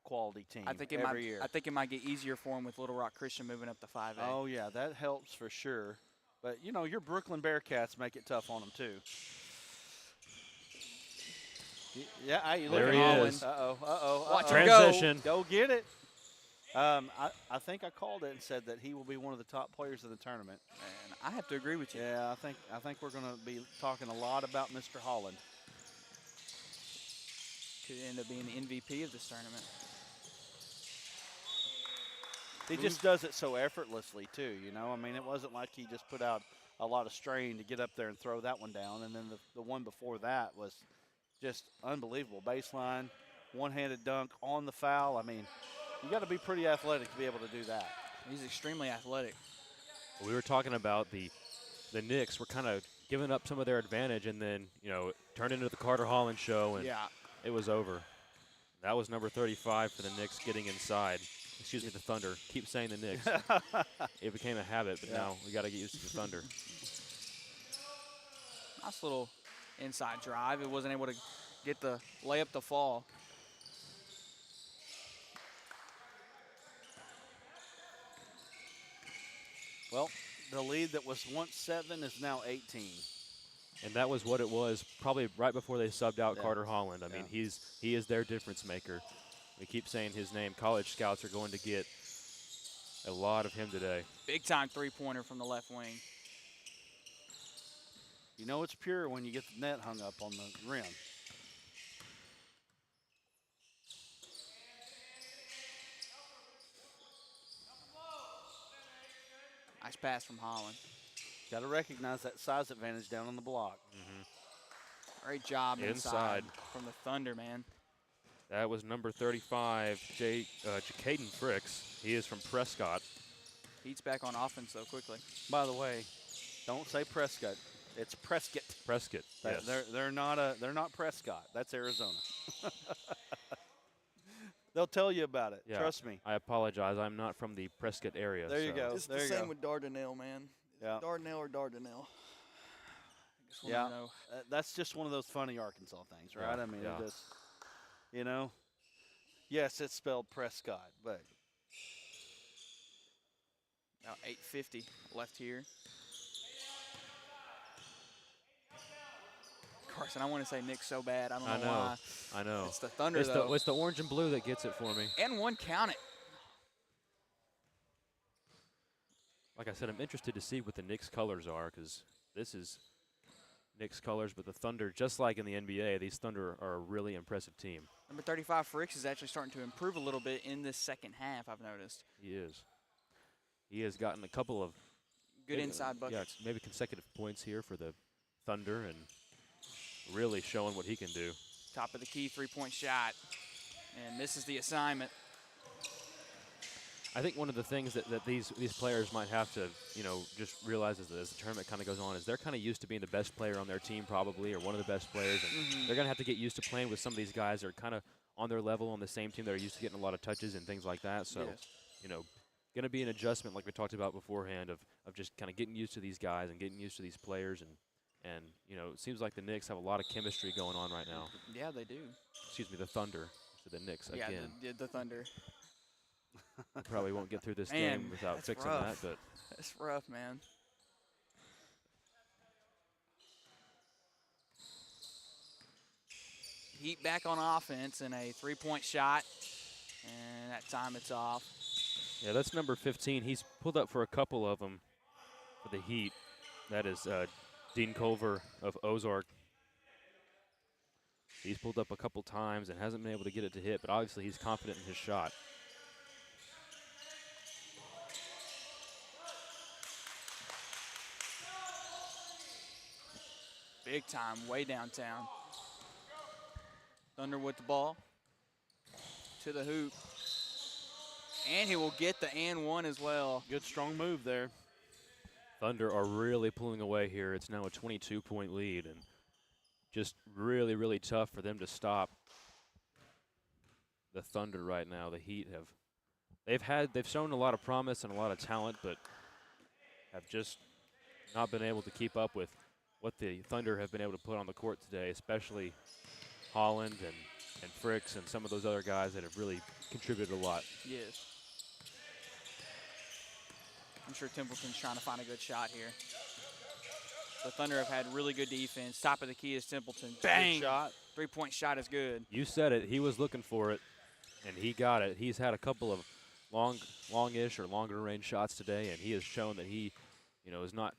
[SPEAKER 1] quality team
[SPEAKER 3] I think
[SPEAKER 1] every year.
[SPEAKER 3] I think it might get easier for him with Little Rock Christian moving up to 5A.
[SPEAKER 1] Oh, yeah, that helps for sure. But, your Brooklyn Bearcats make it tough on them, too. Yeah, hey, look
[SPEAKER 2] There
[SPEAKER 1] at
[SPEAKER 2] he
[SPEAKER 1] Holland.
[SPEAKER 2] is.
[SPEAKER 1] Uh-oh.
[SPEAKER 3] Watch
[SPEAKER 1] uh-oh.
[SPEAKER 3] him go.
[SPEAKER 2] Transition.
[SPEAKER 1] Go get it. I think I called it and said that he will be one of the top players of the tournament.
[SPEAKER 3] And I have to agree with you.
[SPEAKER 1] Yeah, I think we're going to be talking a lot about Mr. Holland.
[SPEAKER 3] Could end up being the MVP of this tournament.
[SPEAKER 1] He just does it so effortlessly, too, I mean, it wasn't like he just put out a lot of strain to get up there and throw that one down. And then the one before that was just unbelievable. Baseline, one-handed dunk on the foul. I mean, you got to be pretty athletic to be able to do that.
[SPEAKER 3] He's extremely athletic.
[SPEAKER 2] We were talking about the Knicks were kind of giving up some of their advantage and then, it turned into the Carter Holland show and
[SPEAKER 3] Yeah.
[SPEAKER 2] it was over. That was number 35 for the Knicks getting inside. Excuse me, the Thunder. Keep saying the Knicks. It became a habit, but now we got to get used to the Thunder.
[SPEAKER 3] Nice little inside drive. It wasn't able to get the layup to fall.
[SPEAKER 1] Well, the lead that was once 7 is now 18.
[SPEAKER 2] And that was what it was probably right before they subbed out
[SPEAKER 1] Yeah.
[SPEAKER 2] Carter Holland. I mean, he is their difference maker. We keep saying his name. College scouts are going to get a lot of him today.
[SPEAKER 3] Big time three-pointer from the left wing.
[SPEAKER 1] It's pure when you get the net hung up on the rim.
[SPEAKER 3] Nice pass from Holland.
[SPEAKER 1] Got to recognize that size advantage down on the block.
[SPEAKER 3] Great job
[SPEAKER 2] Inside.
[SPEAKER 3] from the Thunder, man.
[SPEAKER 2] That was number 35, Jacaden Fricks. He is from Prescott.
[SPEAKER 3] Heat's back on offense, though, quickly.
[SPEAKER 1] By the way, don't say Prescott. It's Prescott.
[SPEAKER 2] Prescott, yes.
[SPEAKER 1] They're not Prescott. That's Arizona. They'll tell you about it.
[SPEAKER 2] Yeah.
[SPEAKER 1] Trust me.
[SPEAKER 2] I apologize. I'm not from the Prescott area.
[SPEAKER 1] There you
[SPEAKER 2] so-
[SPEAKER 1] go.
[SPEAKER 6] It's
[SPEAKER 1] There
[SPEAKER 6] the
[SPEAKER 1] you
[SPEAKER 6] same
[SPEAKER 1] go.
[SPEAKER 6] with Dardanelle, man.
[SPEAKER 1] Yeah.
[SPEAKER 6] Dardanelle or Dardanelle.
[SPEAKER 3] Just wanna
[SPEAKER 1] Yeah.
[SPEAKER 3] know.
[SPEAKER 1] That's just one of those funny Arkansas things, right?
[SPEAKER 2] Yeah,
[SPEAKER 1] I mean,
[SPEAKER 2] yeah.
[SPEAKER 1] it just, Yes, it's spelled Prescott, but
[SPEAKER 3] About 8:50 left here. Carson, I want to say Nick so bad. I don't know, why.
[SPEAKER 2] I know.
[SPEAKER 3] It's the Thunder,
[SPEAKER 2] It's
[SPEAKER 3] though.
[SPEAKER 2] the orange and blue that gets it for me.
[SPEAKER 3] And one count it.
[SPEAKER 2] Like I said, I'm interested to see what the Knicks colors are because this is Knicks colors, but the Thunder, just like in the NBA, these Thunder are a really impressive team.
[SPEAKER 3] Number 35, Fricks, is actually starting to improve a little bit in this second half, I've noticed.
[SPEAKER 2] He is. He has gotten a couple of
[SPEAKER 3] Good inside buckets.
[SPEAKER 2] Yeah, maybe consecutive points here for the Thunder and really showing what he can do.
[SPEAKER 3] Top of the key, three-point shot. And misses the assignment.
[SPEAKER 2] I think one of the things that these players might have to, just realize as the tournament kind of goes on is they're kind of used to being the best player on their team probably, or one of the best players, and they're going to have to get used to playing with some of these guys that are kind of on their level on the same team that are used to getting a lot of touches and things like that. So,
[SPEAKER 3] Yes.
[SPEAKER 2] Going to be an adjustment like we talked about beforehand of just kind of getting used to these guys and getting used to these players, and it seems like the Knicks have a lot of chemistry going on right now.
[SPEAKER 3] Yeah, they do.
[SPEAKER 2] Excuse me, the Thunder to the Knicks again.
[SPEAKER 3] Yeah, the Thunder.
[SPEAKER 2] We probably won't get through this
[SPEAKER 3] Man,
[SPEAKER 2] game without
[SPEAKER 3] that's
[SPEAKER 2] fixing
[SPEAKER 3] rough.
[SPEAKER 2] that, but
[SPEAKER 3] That's rough, man. Heat back on offense and a three-point shot. And that time it's off.
[SPEAKER 2] yeah, that's number 15. He's pulled up for a couple of them for the Heat. That is Dean Culver of Ozark. He's pulled up a couple times and hasn't been able to get it to hit, but obviously he's confident in his shot.
[SPEAKER 3] Big time, way downtown. Thunder with the ball. To the hoop. And he will get the and one as well.
[SPEAKER 1] good strong move there.
[SPEAKER 2] Thunder are really pulling away here. It's now a 22-point lead, and just really, really tough for them to stop the Thunder right now. The Heat they've shown a lot of promise and a lot of talent, but have just not been able to keep up with what the Thunder have been able to put on the court today, especially Holland and Fricks and some of those other guys that have really contributed a lot.
[SPEAKER 3] Yes. I'm sure Templeton's trying to find a good shot here. The Thunder have had really good defense. Top of the key is Templeton. Bang!
[SPEAKER 1] Good shot.
[SPEAKER 3] Three-point shot is good.
[SPEAKER 2] You said it. He was looking for it, and he got it. He's had a couple of longish or longer range shots today, and he has shown that he, is not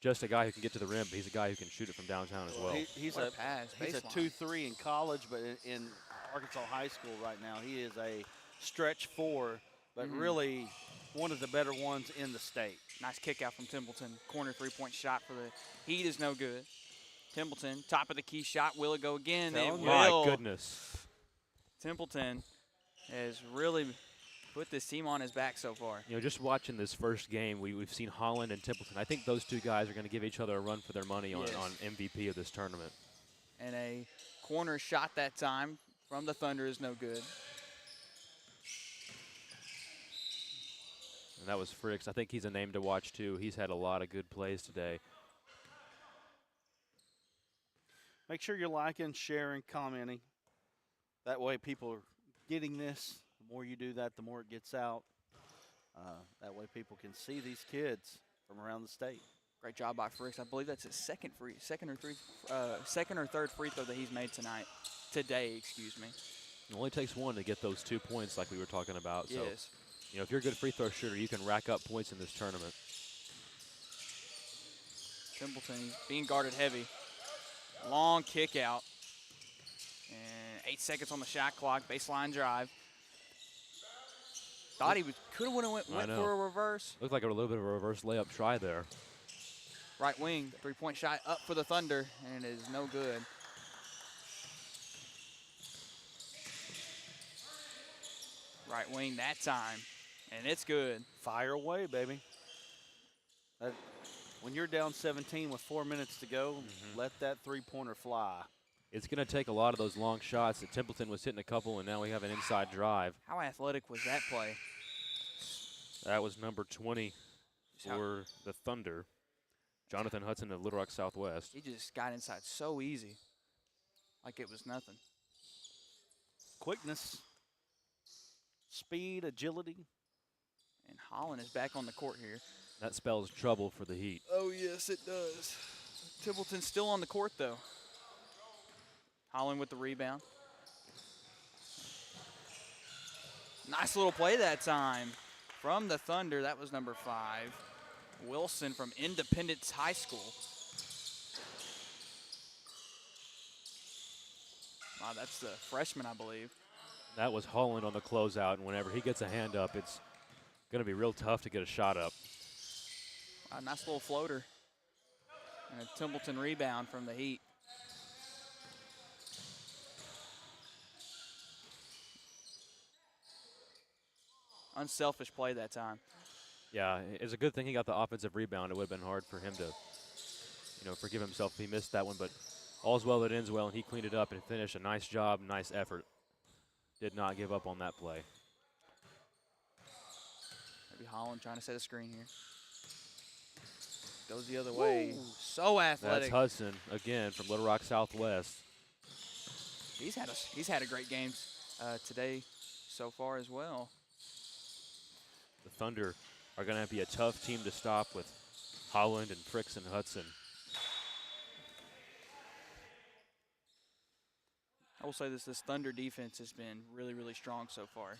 [SPEAKER 2] just a guy who can get to the rim, but he's a guy who can shoot it from downtown as well.
[SPEAKER 1] He's
[SPEAKER 3] What
[SPEAKER 1] a
[SPEAKER 3] a pass,
[SPEAKER 1] he's a
[SPEAKER 3] baseline.
[SPEAKER 1] 2-3 in college, but in Arkansas high school right now, he is a stretch 4, but really one of the better ones in the state.
[SPEAKER 3] Nice kick out from Templeton. Corner three-point shot for the Heat is no good. Templeton, top of the key shot. Will it go again? It
[SPEAKER 1] Telling you.
[SPEAKER 2] My
[SPEAKER 3] will.
[SPEAKER 2] goodness.
[SPEAKER 3] Templeton has really put this team on his back so far.
[SPEAKER 2] Just watching this first game, we've seen Holland and Templeton. I think those two guys are going to give each other a run for their money on MVP of this tournament.
[SPEAKER 3] And a corner shot that time from the Thunder is no good.
[SPEAKER 2] And that was Fricks. I think he's a name to watch, too. He's had a lot of good plays today.
[SPEAKER 1] Make sure you're liking, sharing, commenting. That way people are getting this. The more you do that, the more it gets out. That way people can see these kids from around the state.
[SPEAKER 3] Great job by Fricks. I believe that's his second or third free throw that he's made today, excuse me.
[SPEAKER 2] It only takes one to get those 2 points like we were talking about. So,
[SPEAKER 3] Yes.
[SPEAKER 2] if you're a good free throw shooter, you can rack up points in this tournament.
[SPEAKER 3] Templeton being guarded heavy. Long kick out. And 8 seconds on the shot clock. Baseline drive. Thought he could have went
[SPEAKER 2] know.
[SPEAKER 3] for a reverse.
[SPEAKER 2] Looked like a little bit of a reverse layup try there.
[SPEAKER 3] Right wing, three-point shot up for the Thunder, and it is no good. Right wing that time, and it's good.
[SPEAKER 1] Fire away, baby. When you're down 17 with 4 minutes to go, let that three-pointer fly.
[SPEAKER 2] It's going to take a lot of those long shots that Templeton was hitting a couple, and now we have an inside drive.
[SPEAKER 3] How athletic was that play?
[SPEAKER 2] That was number 20 for the Thunder, Jonathan Hudson of Little Rock Southwest.
[SPEAKER 3] He just got inside so easy, like it was nothing.
[SPEAKER 1] Quickness. speed, agility.
[SPEAKER 3] And Holland is back on the court here.
[SPEAKER 2] That spells trouble for the Heat.
[SPEAKER 3] Oh, yes, it does. Templeton's still on the court, though. Holland with the rebound. Nice little play that time from the Thunder. That was number 5. Wilson from Independence High School. Wow, that's the freshman, I believe.
[SPEAKER 2] That was Holland on the closeout, and whenever he gets a hand up, it's going to be real tough to get a shot up.
[SPEAKER 3] A nice little floater. And a Templeton rebound from the Heat. Unselfish play that time.
[SPEAKER 2] Yeah, it's a good thing he got the offensive rebound. It would have been hard for him to, forgive himself if he missed that one. But all's well that ends well, and he cleaned it up and finished. A nice job, nice effort. Did not give up on that play.
[SPEAKER 3] Maybe Holland trying to set a screen here. Goes the other way. So athletic.
[SPEAKER 2] That's Hudson, again, from Little Rock Southwest.
[SPEAKER 3] He's had a great game today so far as well.
[SPEAKER 2] The Thunder are going to be a tough team to stop with Holland and Fricks and Hudson.
[SPEAKER 3] I will say this Thunder defense has been really, really strong so far.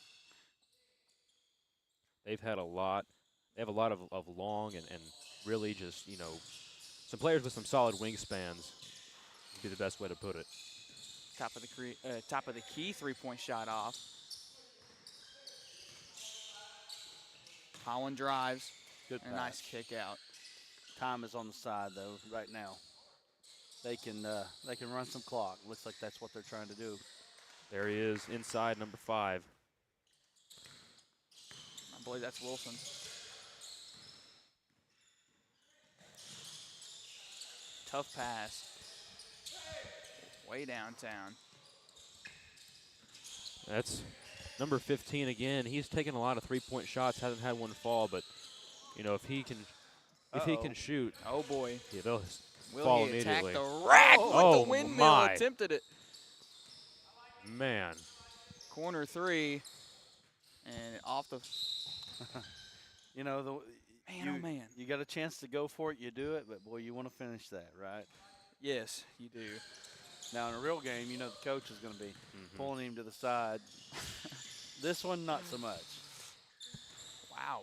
[SPEAKER 2] They have a lot of long and really just, some players with some solid wingspans would be the best way to put it.
[SPEAKER 3] Top of the key 3-point shot off. Holland drives.
[SPEAKER 1] Good
[SPEAKER 3] And a nice kick out.
[SPEAKER 1] Time is on the side though right now. They can run some clock. Looks like that's what they're trying to do.
[SPEAKER 2] There he is inside number 5.
[SPEAKER 3] I believe that's Wilson's. Tough pass. Way downtown.
[SPEAKER 2] That's number 15 again. He's taken a lot of 3-point shots, hasn't had one fall, but if he can shoot,
[SPEAKER 3] Oh boy.
[SPEAKER 2] it'll
[SPEAKER 3] Will
[SPEAKER 2] fall
[SPEAKER 3] he attack
[SPEAKER 2] immediately.
[SPEAKER 3] the rack with
[SPEAKER 2] Oh,
[SPEAKER 3] the windmill?
[SPEAKER 2] my.
[SPEAKER 3] Attempted it.
[SPEAKER 2] Man,
[SPEAKER 3] Corner 3. And off the
[SPEAKER 1] Man,
[SPEAKER 3] man.
[SPEAKER 1] You got a chance to go for it, you do it, but boy, you want to finish that, right?
[SPEAKER 3] Yes, you do.
[SPEAKER 1] Now in a real game, the coach is going to be pulling him to the side. This one, not so much.
[SPEAKER 3] Wow,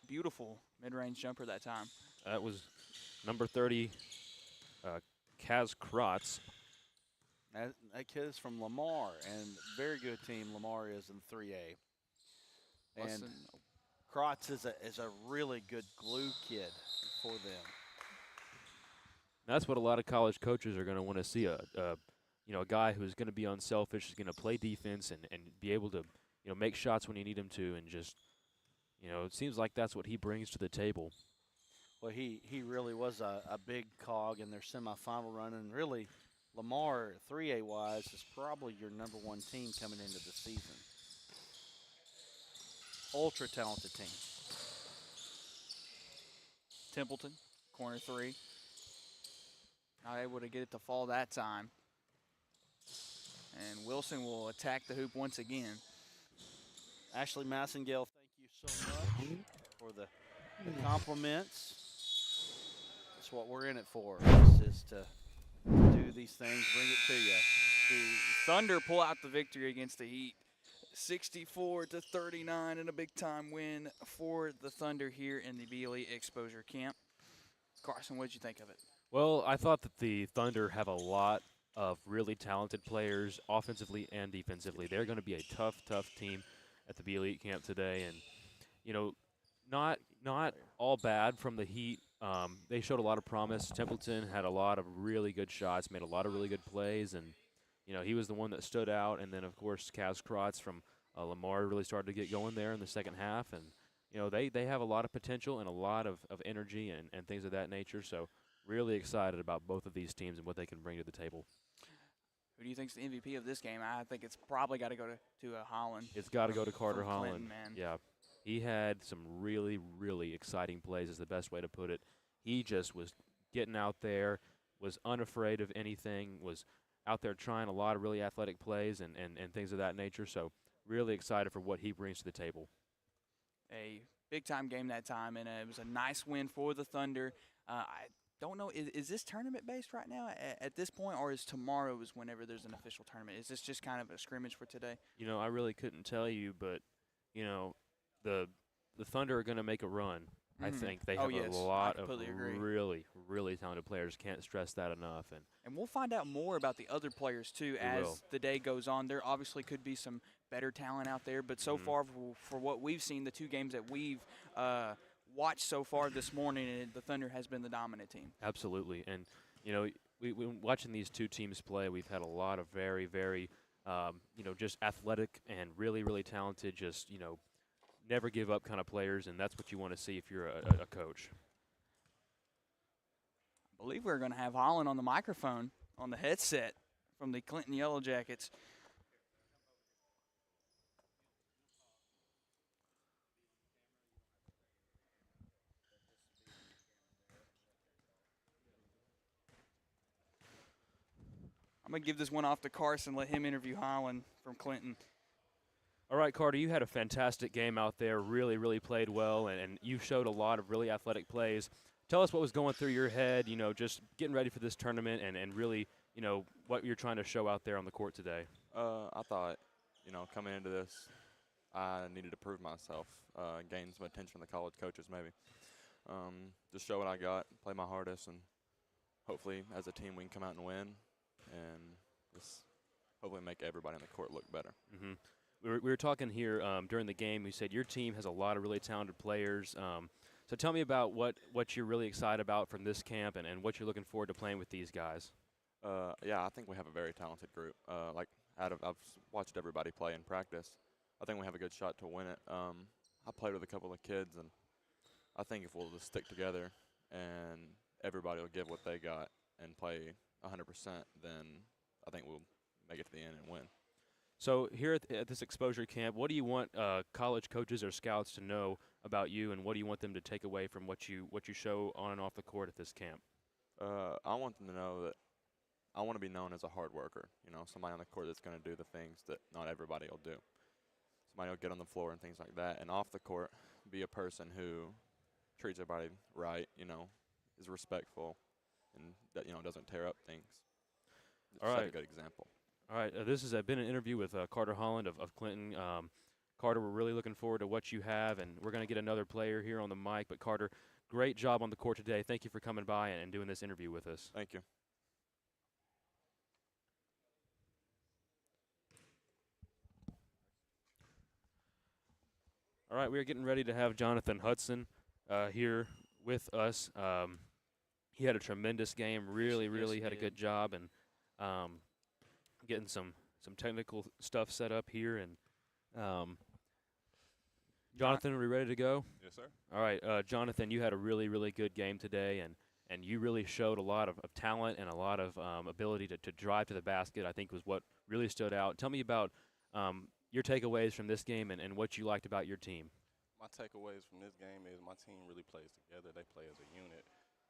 [SPEAKER 3] beautiful mid-range jumper that time.
[SPEAKER 2] that was number 30, Kaz Kratz.
[SPEAKER 1] That kid is from Lamar, and very good team Lamar is in 3A. And
[SPEAKER 3] Listen,
[SPEAKER 1] Kratz is a really good glue kid for them.
[SPEAKER 2] That's what a lot of college coaches are going to want to see, a guy who's going to be unselfish, is going to play defense and be able to, make shots when you need him to, and just, it seems like that's what he brings to the table.
[SPEAKER 1] Well, he really was a big cog in their semifinal run, and really Lamar, 3A-wise, is probably your number 1 team coming into the season. Ultra-talented team.
[SPEAKER 3] Templeton, corner 3. Not able to get it to fall that time. And Wilson will attack the hoop once again.
[SPEAKER 1] Ashley Massengale, thank you so much for the compliments. That's what we're in it for, is to do these things, bring it to you.
[SPEAKER 3] The Thunder pull out the victory against the Heat. 64-39 in a big-time win for the Thunder here in the BLE Exposure Camp. Carson, what did you think of it?
[SPEAKER 2] Well, I thought that the Thunder have a lot of really talented players, offensively and defensively. They're going to be a tough team at the BLE camp today, and not all bad from the Heat. They showed a lot of promise. Templeton had a lot of really good shots, made a lot of really good plays, and he was the one that stood out. And then of course Kaz Kratz from Lamar really started to get going there in the second half, and they have a lot of potential and a lot of energy and things of that nature. So really excited about both of these teams and what they can bring to the table.
[SPEAKER 3] Who do you think's the MVP of this game? I think it's probably got to go to Holland.
[SPEAKER 2] It's got to go to Carter
[SPEAKER 3] from
[SPEAKER 2] Holland.
[SPEAKER 3] Clinton, man.
[SPEAKER 2] Yeah, he had some really, really exciting plays is the best way to put it. He just was getting out there, was unafraid of anything, was out there trying a lot of really athletic plays and things of that nature. So really excited for what he brings to the table.
[SPEAKER 3] A big-time game that time, and it was a nice win for the Thunder. I don't know, is this tournament-based right now at this point, or is tomorrow is whenever there's an official tournament? Is this just kind of a scrimmage for today?
[SPEAKER 2] You know, I really couldn't tell you, but you know, the Thunder are going to make a run. I
[SPEAKER 3] Mhm.
[SPEAKER 2] think they
[SPEAKER 3] Oh,
[SPEAKER 2] have
[SPEAKER 3] yes,
[SPEAKER 2] a
[SPEAKER 3] I
[SPEAKER 2] lot of
[SPEAKER 3] completely agree.
[SPEAKER 2] really talented players. Can't stress that enough.
[SPEAKER 3] And we'll find out more about the other players too as the day goes on. There obviously could be some better talent out there, but so far for what we've seen, the two games that we've watched so far this morning, the Thunder has been the dominant team.
[SPEAKER 2] Absolutely, and you know, we watching these two teams play, we've had a lot of very you know, just athletic and really talented, just you know, never give up kind of players, and that's what you want to see if you're a coach.
[SPEAKER 3] I believe we're going to have Holland on the microphone on the headset from the Clinton Yellow Jackets. I'm going to give this one off to Carson, let him interview Holland from Clinton.
[SPEAKER 2] All right, Carter, you had a fantastic game out there. Really played well, and you showed a lot of really athletic plays. Tell us what was going through your head, you know, just getting ready for this tournament and really, you know, what you're trying to show out there on the court today.
[SPEAKER 7] I thought, you know, coming into this, I needed to prove myself, gain some attention from the college coaches maybe. Just show what I got, play my hardest, and hopefully as a team we can come out and win and just hopefully make everybody on the court look better.
[SPEAKER 2] Mm-hmm. We were talking here during the game. You said your team has a lot of really talented players. So tell me about what you're really excited about from this camp and what you're looking forward to playing with these guys.
[SPEAKER 7] Yeah, I think we have a very talented group. I've watched everybody play in practice. I think we have a good shot to win it. I played with a couple of kids, and I think if we'll just stick together and everybody will give what they got and play 100%, then I think we'll make it to the end and win.
[SPEAKER 2] So here at this exposure camp, what do you want college coaches or scouts to know about you, and what do you want them to take away from what you show on and off the court at this camp?
[SPEAKER 7] I want them to know that I want to be known as a hard worker. You know, somebody on the court that's going to do the things that not everybody will do. Somebody will get on the floor and things like that. And off the court, be a person who treats everybody right. You know, is respectful, and that doesn't tear up things.
[SPEAKER 2] All
[SPEAKER 7] Set
[SPEAKER 2] right.
[SPEAKER 7] a good example.
[SPEAKER 2] All right, this has been an interview with Carter Holland of Clinton. Carter, we're really looking forward to what you have, and we're going to get another player here on the mic. But Carter, great job on the court today. Thank you for coming by and doing this interview with us.
[SPEAKER 7] Thank you.
[SPEAKER 2] All right, we're getting ready to have Jonathan Hudson here with us. He had a tremendous game. Really
[SPEAKER 3] he
[SPEAKER 2] had a
[SPEAKER 3] did.
[SPEAKER 2] good job, and getting some technical stuff set up here. And Jonathan, are we ready to go?
[SPEAKER 8] Yes, sir.
[SPEAKER 2] All right, Jonathan, you had a really good game today, and you really showed a lot of talent and a lot of ability to drive to the basket, I think was what really stood out. Tell me about your takeaways from this game and what you liked about your team.
[SPEAKER 8] My takeaways from this game is my team really plays together. They play as a unit.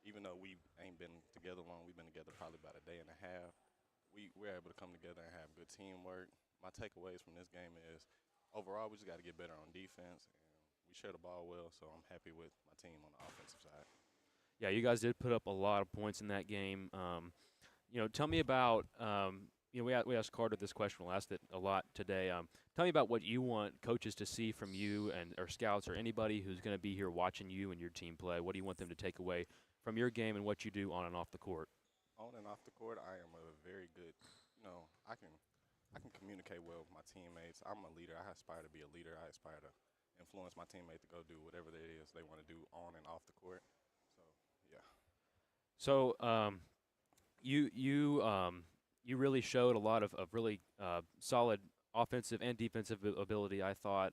[SPEAKER 8] Even though we ain't been together long, we've been together probably about a day and a half. We're able to come together and have good teamwork. My takeaways from this game is overall we just got to get better on defense, and we share the ball well, so I'm happy with my team on the offensive side.
[SPEAKER 2] Yeah, you guys did put up a lot of points in that game. Tell me about we asked Carter this question. We'll ask it a lot today. Tell me about what you want coaches to see from you or scouts or anybody who's going to be here watching you and your team play. What do you want them to take away from your game and what you do on and off the court?
[SPEAKER 8] On and off the court, I am a very good, I can communicate well with my teammates. I'm a leader. I aspire to be a leader. I aspire to influence my teammates to go do whatever it is they want to do on and off the court. So, yeah.
[SPEAKER 2] So you really showed a lot of really solid offensive and defensive ability, I thought.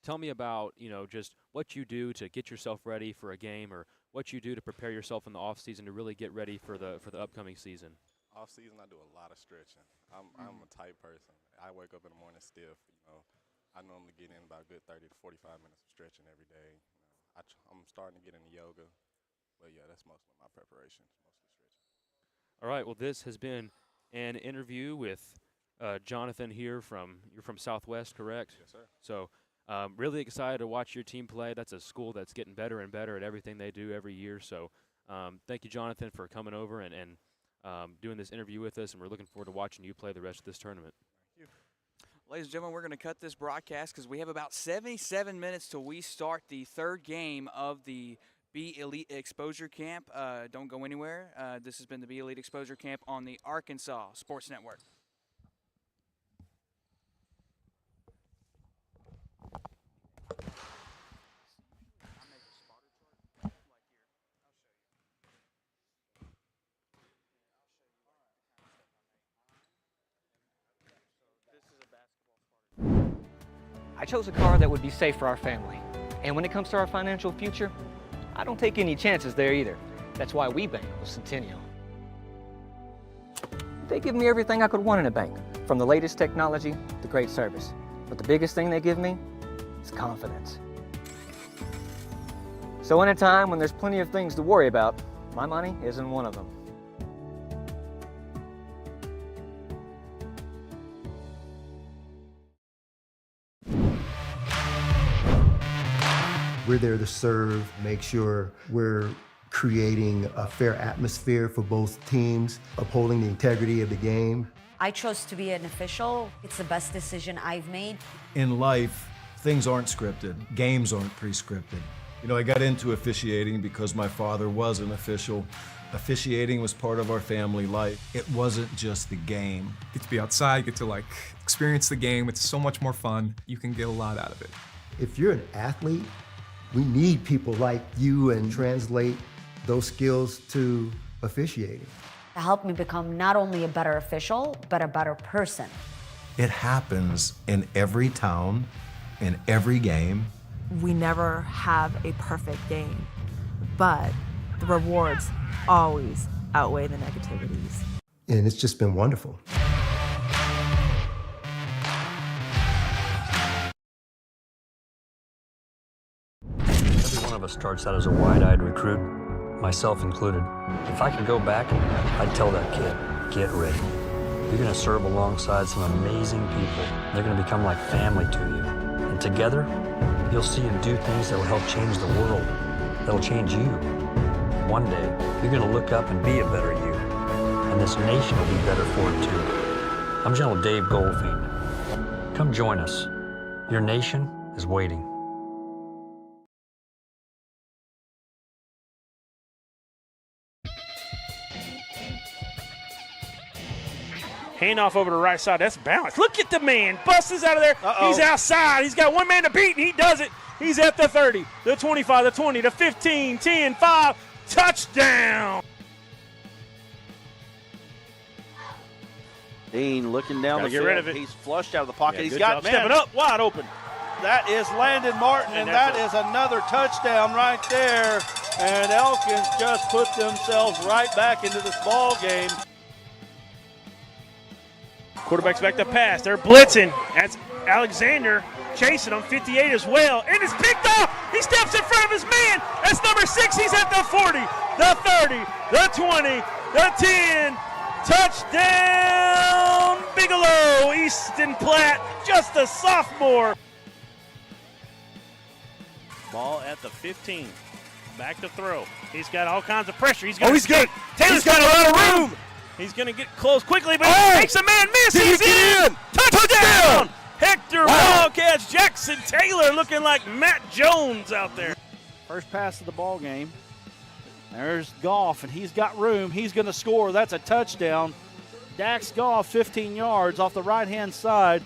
[SPEAKER 2] Tell me about, just what you do to get yourself ready for a game or what you do to prepare yourself in the off season to really get ready for the upcoming season.
[SPEAKER 8] Off season, I do a lot of stretching. I'm a tight person. I wake up in the morning stiff. I normally get in about a good 30 to 45 minutes of stretching every day. I'm starting to get into yoga, but yeah, that's mostly my preparation, mostly stretching.
[SPEAKER 2] All right. Well, this has been an interview with Jonathan here you're from Southwest, correct?
[SPEAKER 8] Yes, sir.
[SPEAKER 2] So really excited to watch your team play. That's a school that's getting better and better at everything they do every year. So thank you, Jonathan, for coming over and doing this interview with us, and we're looking forward to watching you play the rest of this tournament.
[SPEAKER 3] Ladies and gentlemen, we're going to cut this broadcast because we have about 77 minutes till we start the third game of the Be Elite Exposure Camp. Don't go anywhere. This has been the Be Elite Exposure Camp on the Arkansas Sports Network.
[SPEAKER 9] I chose a car that would be safe for our family. And when it comes to our financial future, I don't take any chances there either. That's why we bank with Centennial. They give me everything I could want in a bank, from the latest technology to great service. But the biggest thing they give me is confidence. So in a time when there's plenty of things to worry about, my money isn't one of them.
[SPEAKER 10] We're there to serve, make sure we're creating a fair atmosphere for both teams, upholding the integrity of the game.
[SPEAKER 11] I chose to be an official. It's the best decision I've made.
[SPEAKER 12] In life, things aren't scripted. Games aren't pre-scripted. You know, I got into officiating because my father was an official. Officiating was part of our family life. It wasn't just the game.
[SPEAKER 13] Get to be outside, get to experience the game. It's so much more fun. You can get a lot out of it.
[SPEAKER 10] If you're an athlete, we need people like you and translate those skills to officiating.
[SPEAKER 11] To help me become not only a better official, but a better person.
[SPEAKER 12] It happens in every town, in every game.
[SPEAKER 14] We never have a perfect game, but the rewards always outweigh the negativities.
[SPEAKER 10] And it's just been wonderful.
[SPEAKER 15] Every one of us starts out as a wide-eyed recruit, myself included. If I could go back, I'd tell that kid, get ready. You're gonna serve alongside some amazing people. They're gonna become like family to you. And together, you'll see and do things that will help change the world, that'll change you. One day, you're gonna look up and be a better you. And this nation will be better for it too. I'm General Dave Goldfein. Come join us. Your nation is waiting.
[SPEAKER 16] Handoff over to the right side. That's balance. Look at the man. Busts out of there. He's outside. He's got one man to beat, and he does it. He's at the 30, the 25, the 20, the 15, 10, 5. Touchdown.
[SPEAKER 1] Dean looking down the
[SPEAKER 16] get
[SPEAKER 1] field.
[SPEAKER 16] rid of it.
[SPEAKER 1] He's flushed out of the pocket.
[SPEAKER 16] Yeah,
[SPEAKER 1] He's
[SPEAKER 16] good
[SPEAKER 1] got
[SPEAKER 16] job
[SPEAKER 1] man.
[SPEAKER 16] stepping up, wide open.
[SPEAKER 1] That is Landon Martin, and that is another touchdown right there. And Elkins just put themselves right back into this ball game.
[SPEAKER 16] Quarterback's back to pass. They're blitzing. That's Alexander chasing him. 58 as well. And it's picked off. He steps in front of his man. That's number 6. He's at the 40, the 30, the 20, the 10. Touchdown, Bigelow. Easton Platt, just a sophomore. Ball at the 15. Back to throw. He's got all kinds of pressure. He's good. Taylor's got a lot of room. He's going to get close quickly, but he makes a man miss. He's in. Touchdown. Hector Wildcats. Jackson Taylor looking like Matt Jones out there.
[SPEAKER 1] First pass of the ball game. There's Goff, and he's got room. He's going to score. That's a touchdown. Dax Goff, 15 yards off the right-hand side.